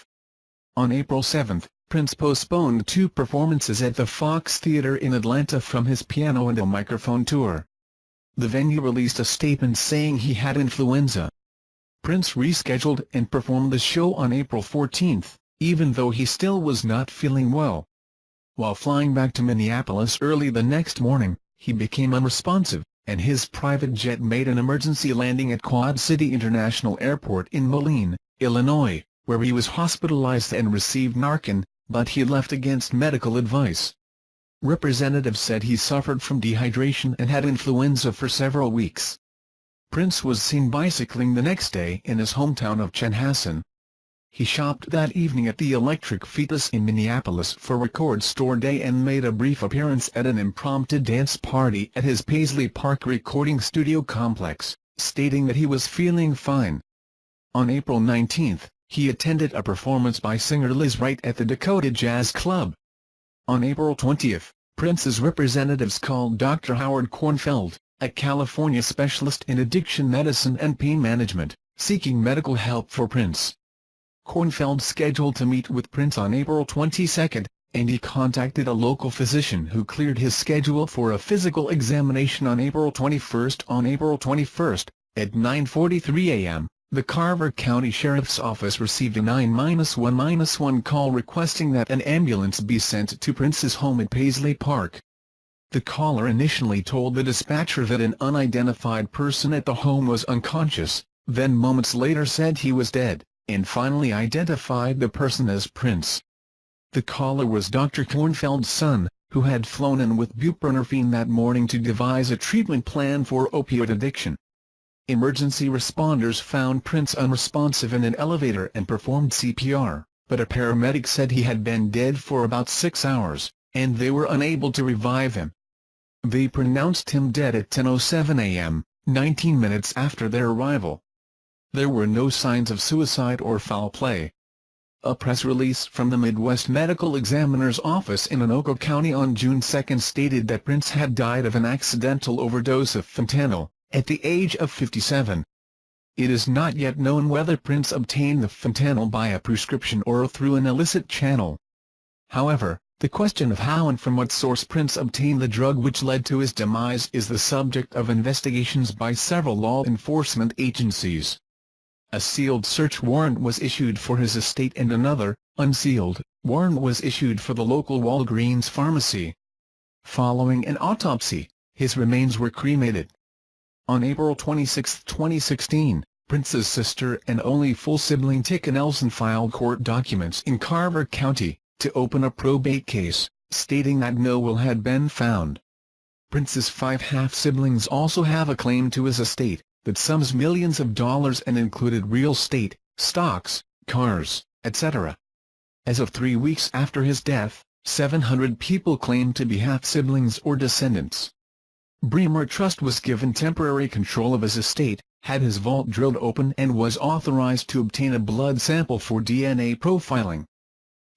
On April 7, Prince postponed 2 performances at the Fox Theatre in Atlanta from his piano and a microphone tour. The venue released a statement saying he had influenza. Prince rescheduled and performed the show on April 14, even though he still was not feeling well. While flying back to Minneapolis early the next morning, he became unresponsive, and his private jet made an emergency landing at Quad City International Airport in Moline, Illinois, where he was hospitalized and received Narcan, but he left against medical advice. Representatives said he suffered from dehydration and had influenza for several weeks. Prince was seen bicycling the next day in his hometown of Chanhassen. He shopped that evening at the Electric Fetus in Minneapolis for Record Store Day and made a brief appearance at an impromptu dance party at his Paisley Park recording studio complex, stating that he was feeling fine. On April 19, he attended a performance by singer Liz Wright at the Dakota Jazz Club. On April 20, Prince's representatives called Dr. Howard Kornfeld, a California specialist in addiction medicine and pain management, seeking medical help for Prince. Kornfeld scheduled to meet with Prince on April 22, and he contacted a local physician who cleared his schedule for a physical examination on April 21. On April 21, at 9:43 a.m., the Carver County Sheriff's Office received a 911 call requesting that an ambulance be sent to Prince's home at Paisley Park. The caller initially told the dispatcher that an unidentified person at the home was unconscious, then moments later said he was dead, and finally identified the person as Prince. The caller was Dr. Kornfeld's son, who had flown in with buprenorphine that morning to devise a treatment plan for opioid addiction. Emergency responders found Prince unresponsive in an elevator and performed CPR, but a paramedic said he had been dead for about 6 hours, and they were unable to revive him. They pronounced him dead at 10:07 a.m., 19 minutes after their arrival. There were no signs of suicide or foul play. A press release from the Midwest Medical Examiner's Office in Anoka County on June 2 stated that Prince had died of an accidental overdose of fentanyl, at the age of 57. It is not yet known whether Prince obtained the fentanyl by a prescription or through an illicit channel. However, the question of how and from what source Prince obtained the drug which led to his demise is the subject of investigations by several law enforcement agencies. A sealed search warrant was issued for his estate and another, unsealed, warrant was issued for the local Walgreens pharmacy. Following an autopsy, his remains were cremated. On April 26, 2016, Prince's sister and only full sibling Tika Nelson filed court documents in Carver County to open a probate case, stating that no will had been found. Prince's 5 half-siblings also have a claim to his estate that sums millions of dollars and included real estate, stocks, cars, etc. As of 3 weeks after his death, 700 people claimed to be half-siblings or descendants. Bremer Trust was given temporary control of his estate, had his vault drilled open and was authorized to obtain a blood sample for DNA profiling.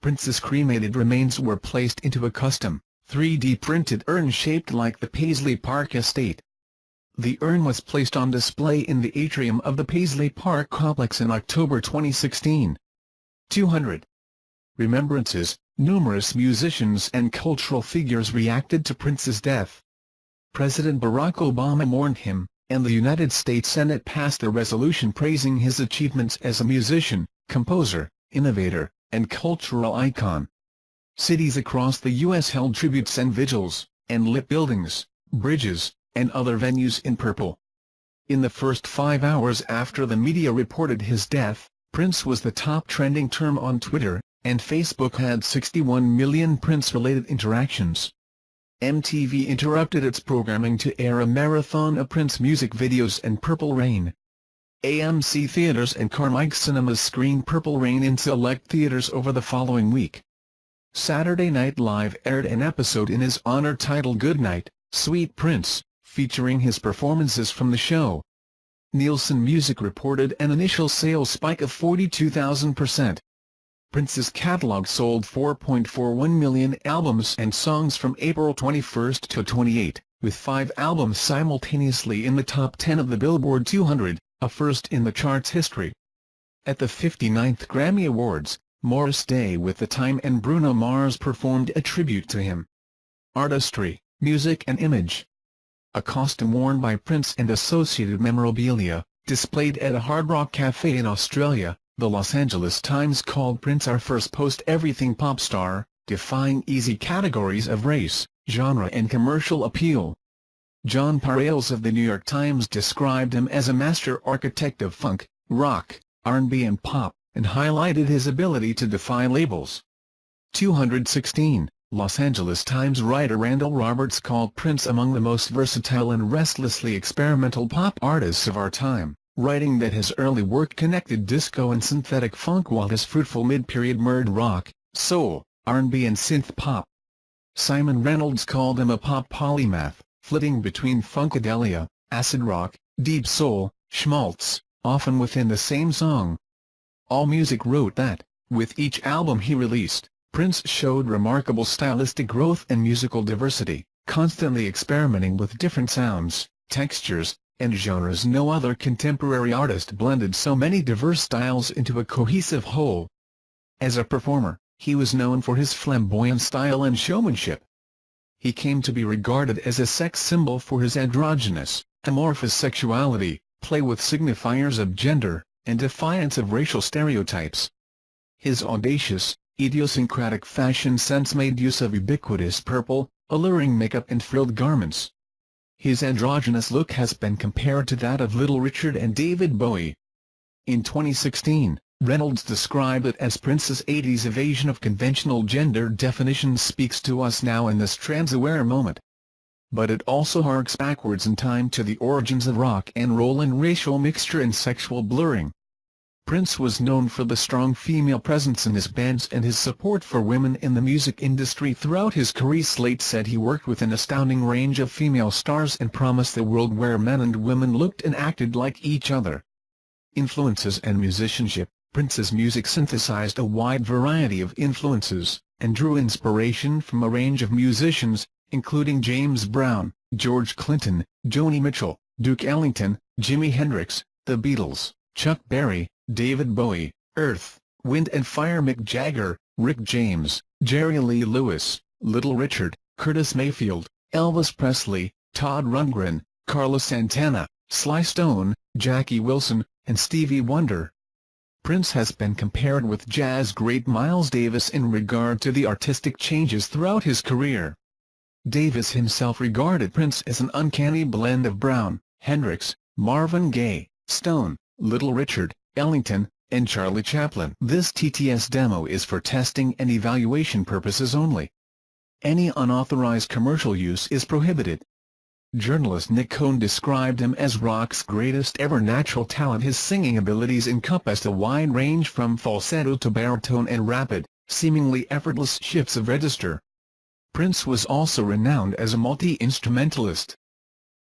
Prince's cremated remains were placed into a custom, 3D-printed urn shaped like the Paisley Park estate. The urn was placed on display in the atrium of the Paisley Park complex in October 2016. 200. Remembrances. Numerous musicians and cultural figures reacted to Prince's death. President Barack Obama mourned him, and the United States Senate passed a resolution praising his achievements as a musician, composer, innovator, and cultural icon. Cities across the U.S. held tributes and vigils, and lit buildings, bridges, and other venues in purple. In the first 5 hours after the media reported his death, Prince was the top trending term on Twitter, and Facebook had 61 million Prince-related interactions. MTV interrupted its programming to air a marathon of Prince music videos and Purple Rain. AMC Theaters and Carmike Cinemas screened Purple Rain in select theaters over the following week. Saturday Night Live aired an episode in his honor titled Good Night, Sweet Prince, featuring his performances from the show. Nielsen Music reported an initial sales spike of 42,000%. Prince's catalog sold 4.41 million albums and songs from April 21 to 28, with 5 albums simultaneously in the top 10 of the Billboard 200, a first in the chart's history. At the 59th Grammy Awards, Morris Day with The Time and Bruno Mars performed a tribute to him. Artistry, Music and Image. A costume worn by Prince and associated memorabilia, displayed at a Hard Rock Cafe in Australia. The Los Angeles Times called Prince our first post-everything pop star, defying easy categories of race, genre and commercial appeal. John Parales of the New York Times described him as a master architect of funk, rock, R&B and pop, and highlighted his ability to defy labels. 216, Los Angeles Times writer Randall Roberts called Prince among the most versatile and restlessly experimental pop artists of our time, writing that his early work connected disco and synthetic funk while his fruitful mid-period merged rock, soul, R&B and synth pop. Simon Reynolds called him a pop polymath, flitting between funkadelic, acid rock, deep soul, schmaltz, often within the same song. AllMusic wrote that, with each album he released, Prince showed remarkable stylistic growth and musical diversity, constantly experimenting with different sounds, textures, and genres. No other contemporary artist blended so many diverse styles into a cohesive whole. As a performer, he was known for his flamboyant style and showmanship. He came to be regarded as a sex symbol for his androgynous, amorphous sexuality, play with signifiers of gender, and defiance of racial stereotypes. His audacious, idiosyncratic fashion sense made use of ubiquitous purple, alluring makeup and frilled garments. His androgynous look has been compared to that of Little Richard and David Bowie. In 2016, Reynolds described it as Prince's 80s evasion of conventional gender definitions speaks to us now in this trans-aware moment. But it also harks backwards in time to the origins of rock and roll and racial mixture and sexual blurring. Prince was known for the strong female presence in his bands and his support for women in the music industry throughout his career. Slate said he worked with an astounding range of female stars and promised a world where men and women looked and acted like each other. Influences and musicianship. Prince's music synthesized a wide variety of influences, and drew inspiration from a range of musicians, including James Brown, George Clinton, Joni Mitchell, Duke Ellington, Jimi Hendrix, The Beatles, Chuck Berry, David Bowie, Earth, Wind and Fire, Mick Jagger, Rick James, Jerry Lee Lewis, Little Richard, Curtis Mayfield, Elvis Presley, Todd Rundgren, Carlos Santana, Sly Stone, Jackie Wilson, and Stevie Wonder. Prince has been compared with jazz great Miles Davis in regard to the artistic changes throughout his career. Davis himself regarded Prince as an uncanny blend of Brown, Hendrix, Marvin Gaye, Stone, Little Richard, Ellington, and Charlie Chaplin. This TTS demo is for testing and evaluation purposes only. Any unauthorized commercial use is prohibited. Journalist Nick Cohn described him as rock's greatest ever natural talent. His singing abilities encompassed a wide range from falsetto to baritone and rapid, seemingly effortless shifts of register. Prince was also renowned as a multi-instrumentalist.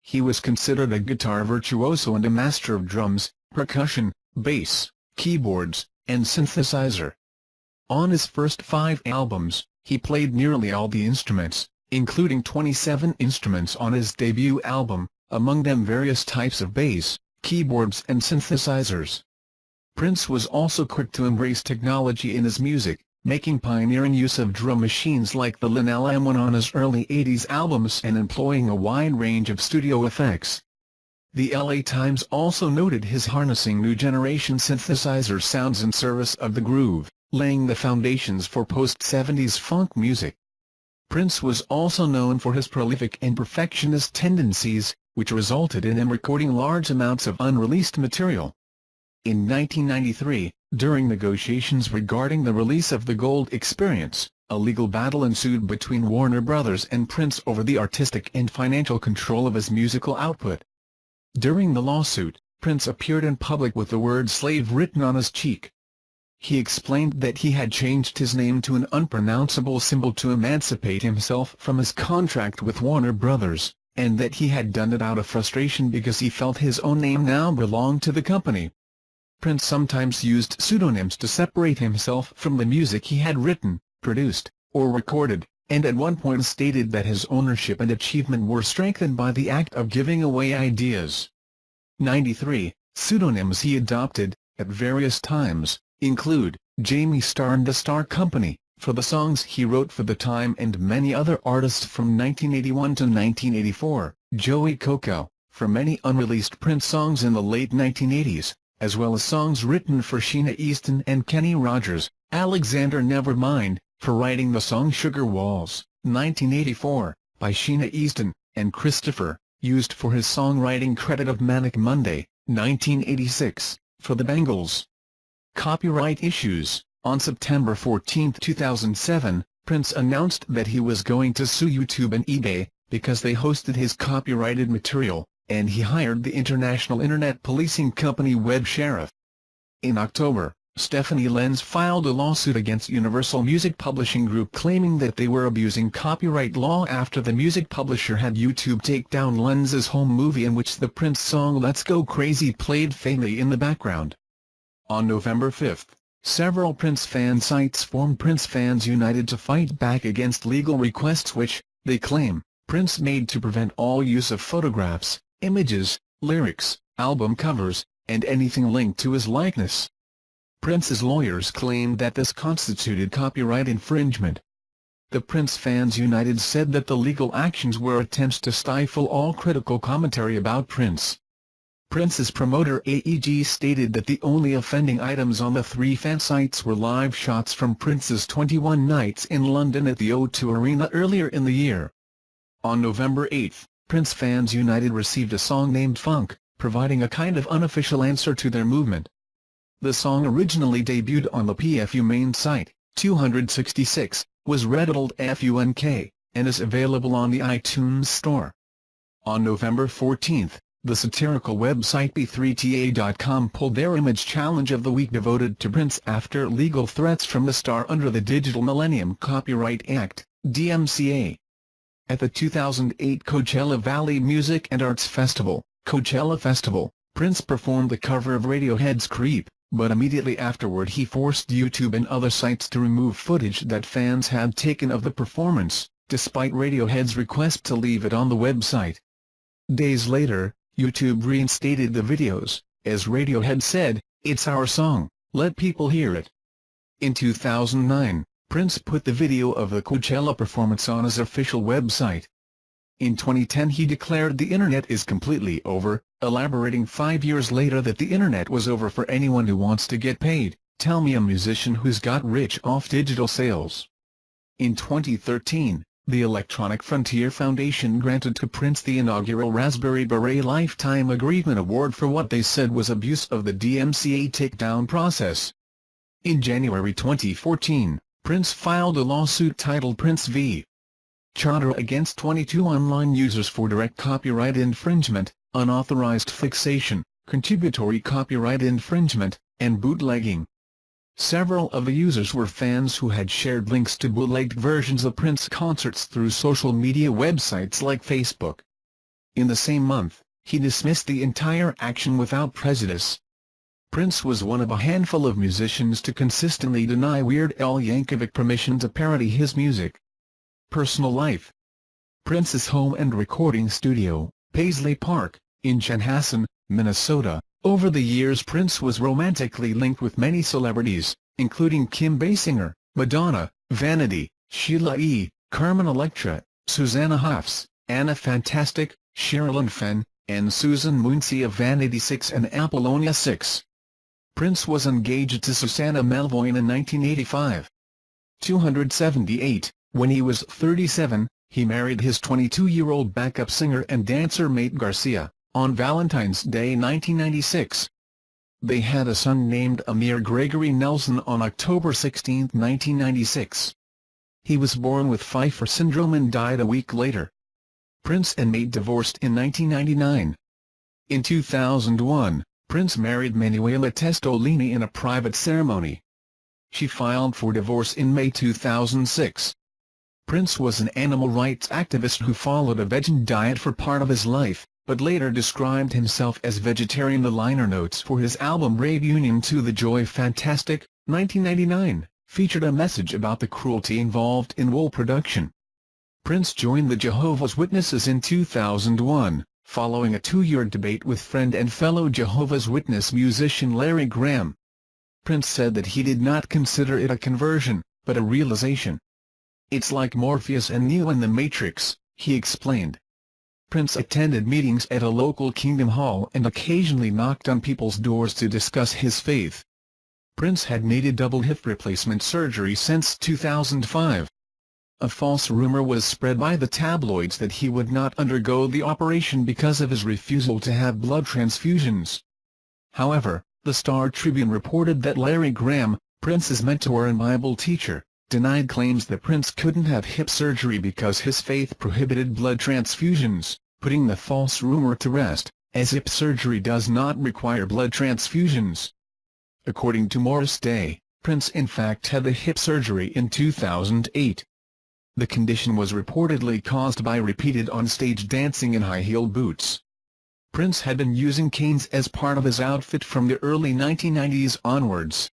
He was considered a guitar virtuoso and a master of drums, percussion, bass, keyboards, and synthesizer. On his first 5 albums, he played nearly all the instruments, including 27 instruments on his debut album, among them various types of bass, keyboards and synthesizers. Prince was also quick to embrace technology in his music, making pioneering use of drum machines like the Linnell M1 on his early 80s albums and employing a wide range of studio effects. The LA Times also noted his harnessing new generation synthesizer sounds in service of the groove, laying the foundations for post-70s funk music. Prince was also known for his prolific and perfectionist tendencies, which resulted in him recording large amounts of unreleased material. In 1993, during negotiations regarding the release of The Gold Experience, a legal battle ensued between Warner Brothers and Prince over the artistic and financial control of his musical output. During the lawsuit, Prince appeared in public with the word slave written on his cheek. He explained that he had changed his name to an unpronounceable symbol to emancipate himself from his contract with Warner Brothers, and that he had done it out of frustration because he felt his own name now belonged to the company. Prince sometimes used pseudonyms to separate himself from the music he had written, produced, or recorded, and at one point stated that his ownership and achievement were strengthened by the act of giving away ideas. 93. Pseudonyms he adopted, at various times, include Jamie Starr and the Star Company, for the songs he wrote for the time and many other artists from 1981 to 1984, Joey Coco, for many unreleased Prince songs in the late 1980s, as well as songs written for Sheena Easton and Kenny Rogers, Alexander Nevermind, for writing the song Sugar Walls, 1984, by Sheena Easton, and Christopher, used for his songwriting credit of Manic Monday, 1986, for the Bangles. Copyright issues. On September 14, 2007, Prince announced that he was going to sue YouTube and eBay, because they hosted his copyrighted material, and he hired the international internet policing company Web Sheriff. In October, Stephanie Lenz filed a lawsuit against Universal Music Publishing Group claiming that they were abusing copyright law after the music publisher had YouTube take down Lenz's home movie in which the Prince song Let's Go Crazy played faintly in the background. On November 5, several Prince fan sites formed Prince Fans United to fight back against legal requests which, they claim, Prince made to prevent all use of photographs, images, lyrics, album covers, and anything linked to his likeness. Prince's lawyers claimed that this constituted copyright infringement. The Prince Fans United said that the legal actions were attempts to stifle all critical commentary about Prince. Prince's promoter AEG stated that the only offending items on the three fan sites were live shots from Prince's 21 nights in London at the O2 Arena earlier in the year. On November 8, Prince Fans United received a song named Funk, providing a kind of unofficial answer to their movement. The song originally debuted on the PFU main site, 266, was retitled FUNK, and is available on the iTunes Store. On November 14, the satirical website b3ta.com pulled their Image Challenge of the Week devoted to Prince after legal threats from the star under the Digital Millennium Copyright Act, DMCA. At the 2008 Coachella Valley Music and Arts Festival, Coachella Festival, Prince performed the cover of Radiohead's Creep, but immediately afterward he forced YouTube and other sites to remove footage that fans had taken of the performance, despite Radiohead's request to leave it on the website. Days later, YouTube reinstated the videos, as Radiohead said, "It's our song, let people hear it." In 2009, Prince put the video of the Coachella performance on his official website. In 2010 he declared the internet is completely over, elaborating 5 years later that the internet was over for anyone who wants to get paid. Tell me a musician who's got rich off digital sales. In 2013, the Electronic Frontier Foundation granted to Prince the inaugural Raspberry Beret Lifetime Achievement Award for what they said was abuse of the DMCA takedown process. In January 2014, Prince filed a lawsuit titled Prince v. Charter against 22 online users for direct copyright infringement, unauthorized fixation, contributory copyright infringement, and bootlegging. Several of the users were fans who had shared links to bootlegged versions of Prince concerts through social media websites like Facebook. In the same month, he dismissed the entire action without prejudice. Prince was one of a handful of musicians to consistently deny Weird Al Yankovic permission to parody his music. Personal life. Prince's home and recording studio, Paisley Park, in Chanhassen, Minnesota. Over the years Prince was romantically linked with many celebrities, including Kim Basinger, Madonna, Vanity, Sheila E., Carmen Electra, Susanna Hoffs, Anna Fantastic, Sherilyn Fenn, and Susan Moonsie of Vanity 6 and Apollonia 6. Prince was engaged to Susanna Melvoin in 1985. 278, when he was 37, he married his 22-year-old backup singer and dancer Mate Garcia, on Valentine's Day 1996. They had a son named Amir Gregory Nelson on October 16, 1996. He was born with Pfeiffer syndrome and died a week later. Prince and Mate divorced in 1999. In 2001, Prince married Manuela Testolini in a private ceremony. She filed for divorce in May 2006. Prince was an animal rights activist who followed a vegan diet for part of his life, but later described himself as vegetarian. The liner notes for his album Reunion to the Joy Fantastic, 1999, featured a message about the cruelty involved in wool production. Prince joined the Jehovah's Witnesses in 2001, following a 2-year debate with friend and fellow Jehovah's Witness musician Larry Graham. Prince said that he did not consider it a conversion, but a realization. "It's like Morpheus and Neo in the Matrix," he explained. Prince attended meetings at a local Kingdom Hall and occasionally knocked on people's doors to discuss his faith. Prince had needed double hip replacement surgery since 2005. A false rumor was spread by the tabloids that he would not undergo the operation because of his refusal to have blood transfusions. However, the Star Tribune reported that Larry Graham, Prince's mentor and Bible teacher, denied claims that Prince couldn't have hip surgery because his faith prohibited blood transfusions, putting the false rumor to rest, as hip surgery does not require blood transfusions. According to Morris Day, Prince in fact had the hip surgery in 2008. The condition was reportedly caused by repeated on-stage dancing in high-heeled boots. Prince had been using canes as part of his outfit from the early 1990s onwards.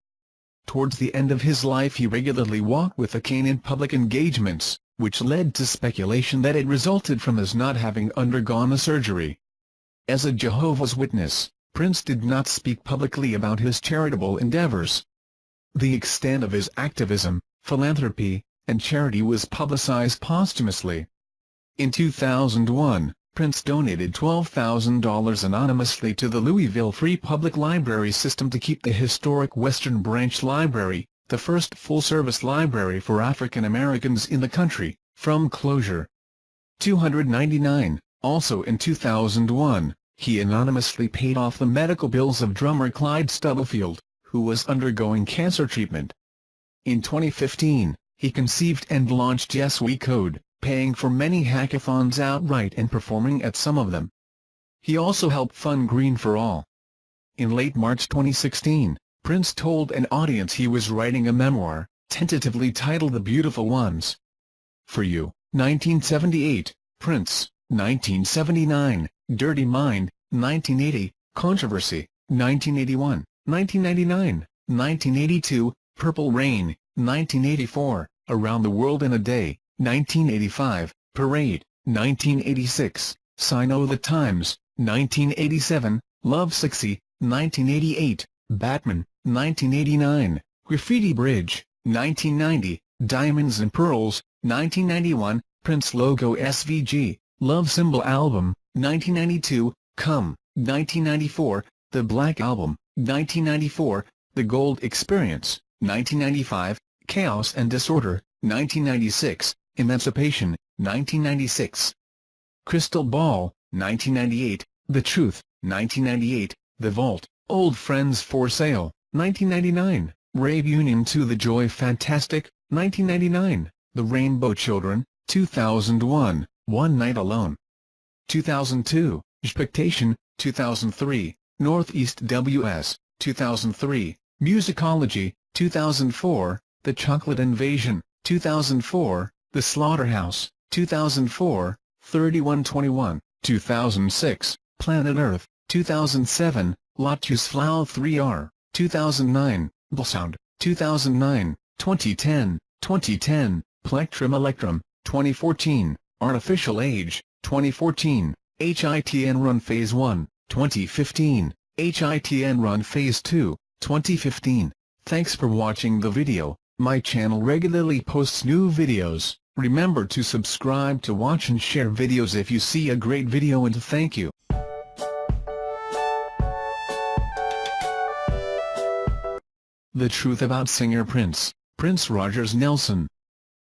Towards the end of his life he regularly walked with a cane in public engagements, which led to speculation that it resulted from his not having undergone the surgery. As a Jehovah's Witness, Prince did not speak publicly about his charitable endeavors. The extent of his activism, philanthropy, and charity was publicized posthumously. In 2001, Prince donated $12,000 anonymously to the Louisville Free Public Library System to keep the historic Western Branch Library, the first full-service library for African Americans in the country, from closure. 299. Also in 2001, he anonymously paid off the medical bills of drummer Clyde Stubblefield, who was undergoing cancer treatment. In 2015, he conceived and launched Yes We Code, paying for many hackathons outright and performing at some of them. He also helped fund Green for All. In late March 2016, Prince told an audience he was writing a memoir, tentatively titled The Beautiful Ones. For You, 1978, Prince, 1979, Dirty Mind, 1980, Controversy, 1981, 1999, 1982, Purple Rain, 1984, Around the World in a Day, 1985, Parade, 1986, Sign o' the Times, 1987, Love Sexy, 1988, Batman, 1989, Graffiti Bridge, 1990, Diamonds and Pearls, 1991, Prince Logo SVG, Love Symbol Album, 1992, Come, 1994, The Black Album, 1994, The Gold Experience, 1995, Chaos and Disorder, 1996, Emancipation, 1996. Crystal Ball, 1998, The Truth, 1998, The Vault, Old Friends for Sale, 1999, Reunion to the Joy Fantastic, 1999, The Rainbow Children, 2001, One Night Alone. 2002, Expectation, 2003, Northeast WS, 2003, Musicology, 2004, The Chocolate Invasion, 2004, The Slaughterhouse, 2004, 3121, 2006, Planet Earth, 2007, Lotus Flow 3R, 2009, Bluesound, 2009, 2010, Plectrum Electrum, 2014, Artificial Age, 2014, HITN Run Phase 1, 2015, HITN Run Phase 2, 2015. Thanks for watching the video. My channel regularly posts new videos. Remember to subscribe to watch and share videos if you see a great video, and thank you. The Truth About Singer Prince Rogers Nelson.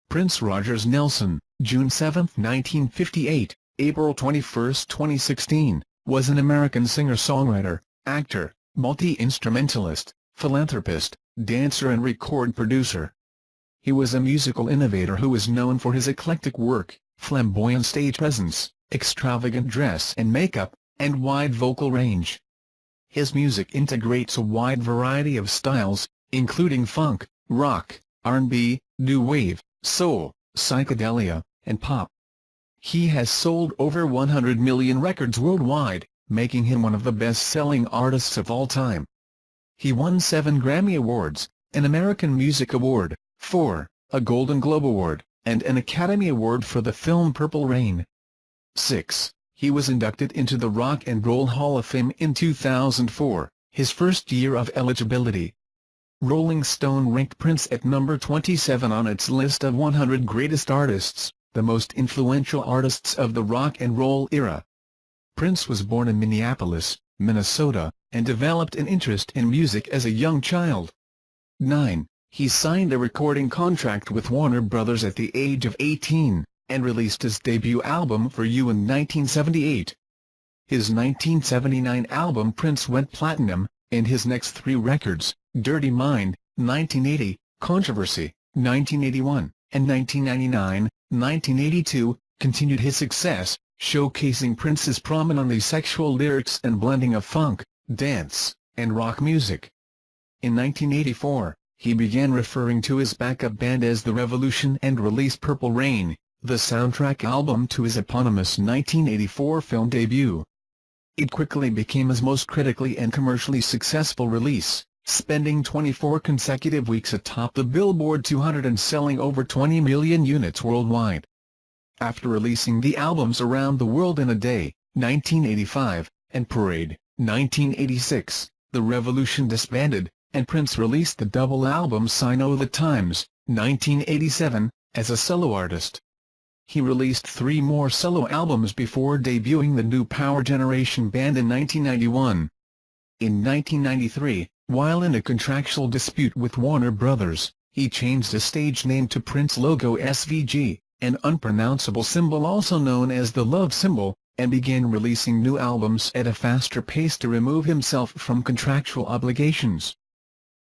Prince Rogers Nelson, June 7, 1958, April 21, 2016, was an American singer-songwriter, actor, multi-instrumentalist, philanthropist, dancer and record producer. He was a musical innovator who is known for his eclectic work, flamboyant stage presence, extravagant dress and makeup, and wide vocal range. His music integrates a wide variety of styles, including funk, rock, R&B, new wave, soul, psychedelia, and pop. He has sold over 100 million records worldwide, making him one of the best-selling artists of all time. He won 7 Grammy Awards, an American Music Award, 4, a Golden Globe Award, and an Academy Award for the film Purple Rain. 6. He was inducted into the Rock and Roll Hall of Fame in 2004, his first year of eligibility. Rolling Stone ranked Prince at number 27 on its list of 100 greatest artists, the most influential artists of the rock and roll era. Prince was born in Minneapolis, Minnesota, and developed an interest in music as a young child. 9. He signed a recording contract with Warner Brothers at the age of 18, and released his debut album For You in 1978. His 1979 album Prince went platinum, and his next 3 records, Dirty Mind, 1980, Controversy, 1981, and 1982, continued his success, showcasing Prince's prominently sexual lyrics and blending of funk, dance, and rock music. In 1984, he began referring to his backup band as The Revolution and released Purple Rain, the soundtrack album to his eponymous 1984 film debut. It quickly became his most critically and commercially successful release, spending 24 consecutive weeks atop the Billboard 200 and selling over 20 million units worldwide. After releasing the albums Around the World in a Day, 1985, and Parade, 1986, The Revolution disbanded, and Prince released the double album Sign o' the Times, 1987, as a solo artist. He released 3 more solo albums before debuting the New Power Generation Band in 1991. In 1993, while in a contractual dispute with Warner Brothers, he changed his stage name to Prince Logo SVG, an unpronounceable symbol also known as the love symbol, and began releasing new albums at a faster pace to remove himself from contractual obligations.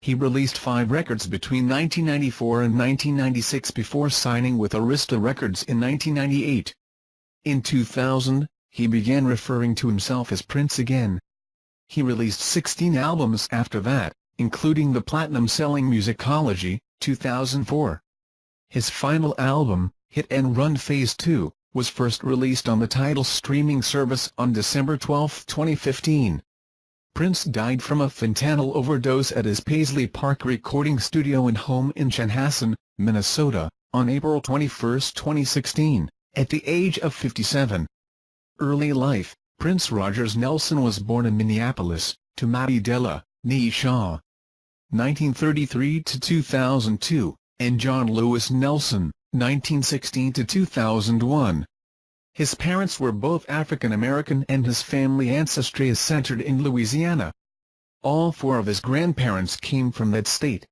He released 5 records between 1994 and 1996 before signing with Arista Records in 1998. In 2000, he began referring to himself as Prince again. He released 16 albums after that, including the platinum-selling Musicology, 2004. His final album, Hit and Run Phase 2, was first released on the Tidal streaming service on December 12, 2015. Prince died from a fentanyl overdose at his Paisley Park recording studio and home in Chanhassen, Minnesota, on April 21, 2016, at the age of 57. Early life: Prince Rogers Nelson was born in Minneapolis, to Mattie Della, née Shaw, 1933–2002, and John Lewis Nelson, 1916–2001. His parents were both African American and his family ancestry is centered in Louisiana. All 4 of his grandparents came from that state.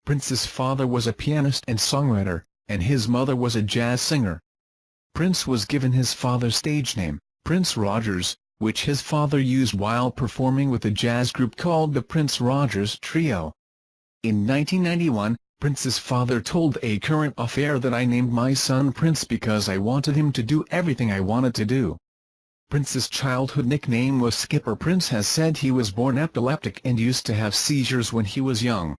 Prince's father was a pianist and songwriter, and his mother was a jazz singer. Prince was given his father's stage name, Prince Rogers, which his father used while performing with a jazz group called the Prince Rogers Trio. In 1991, Prince's father told a current affair that I named my son Prince because I wanted him to do everything I wanted to do. Prince's childhood nickname was Skipper. Prince has said he was born epileptic and used to have seizures when he was young.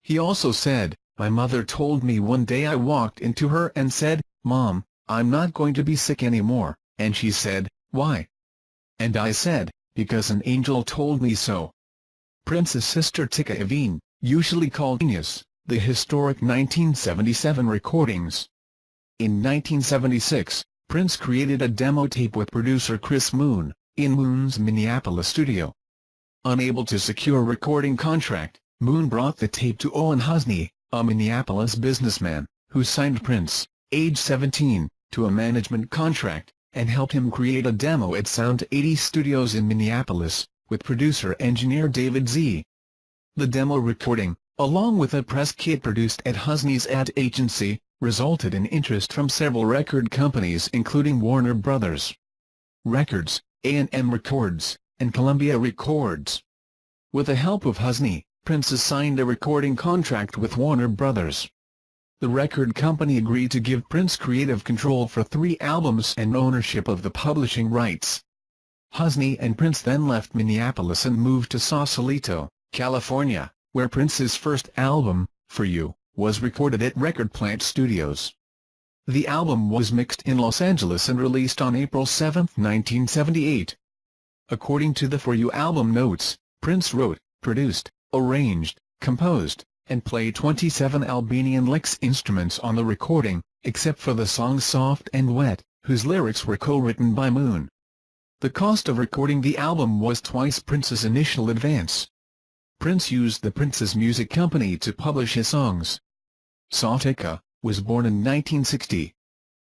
He also said, "My mother told me one day I walked into her and said, 'Mom, I'm not going to be sick anymore,' and she said, 'Why?' And I said, 'Because an angel told me so.'" Prince's sister Tika Evine, usually called Genius, the historic 1977 recordings. In 1976, Prince created a demo tape with producer Chris Moon, in Moon's Minneapolis studio. Unable to secure a recording contract, Moon brought the tape to Owen Husney, a Minneapolis businessman, who signed Prince, age 17, to a management contract, and helped him create a demo at Sound 80 Studios in Minneapolis, with producer-engineer David Z. The demo recording, along with a press kit produced at Husney's ad agency, resulted in interest from several record companies including Warner Brothers Records, A&M Records, and Columbia Records. With the help of Husney, Prince signed a recording contract with Warner Brothers. The record company agreed to give Prince creative control for 3 albums and ownership of the publishing rights. Husney and Prince then left Minneapolis and moved to Sausalito, California, where Prince's first album, For You, was recorded at Record Plant Studios. The album was mixed in Los Angeles and released on April 7, 1978. According to the For You album notes, Prince wrote, produced, arranged, composed, and played 27 Albanian licks instruments on the recording, except for the song Soft and Wet, whose lyrics were co-written by Moon. The cost of recording the album was twice Prince's initial advance. Prince used the Prince's Music Company to publish his songs. Sautika was born in 1960.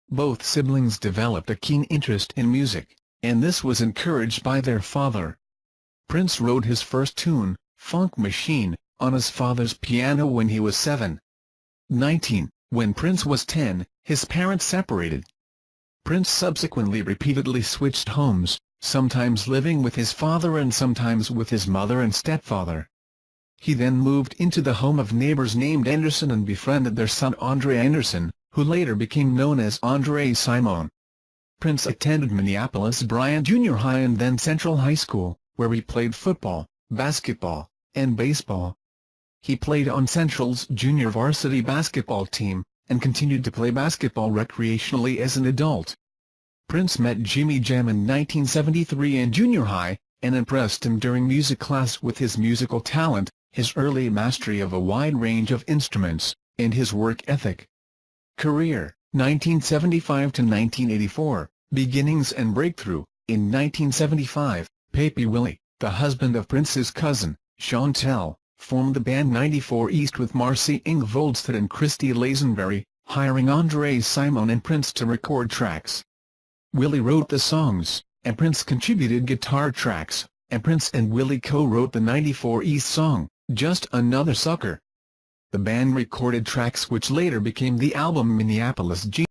Both siblings developed a keen interest in music, and this was encouraged by their father. Prince wrote his first tune, Funk Machine, on his father's piano when he was 19. When Prince was 10, his parents separated. Prince subsequently repeatedly switched homes, sometimes living with his father and sometimes with his mother and stepfather. He then moved into the home of neighbors named Anderson and befriended their son Andre Anderson, who later became known as Andre Simone. Prince attended Minneapolis Bryant Junior High and then Central High School, where he played football, basketball, and baseball. He played on Central's junior varsity basketball team, and continued to play basketball recreationally as an adult. Prince met Jimmy Jam in 1973 in junior high, and impressed him during music class with his musical talent, his early mastery of a wide range of instruments, and his work ethic. Career, 1975 to 1984, beginnings and breakthrough. In 1975, Papi Willie, the husband of Prince's cousin, Chantel, formed the band 94 East with Marcy Ingvoldstad and Christy Lazenberry, hiring Andre Simone and Prince to record tracks. Willie wrote the songs, and Prince contributed guitar tracks, and Prince and Willie co-wrote the 94 East song, Just Another Sucker. The band recorded tracks which later became the album Minneapolis G.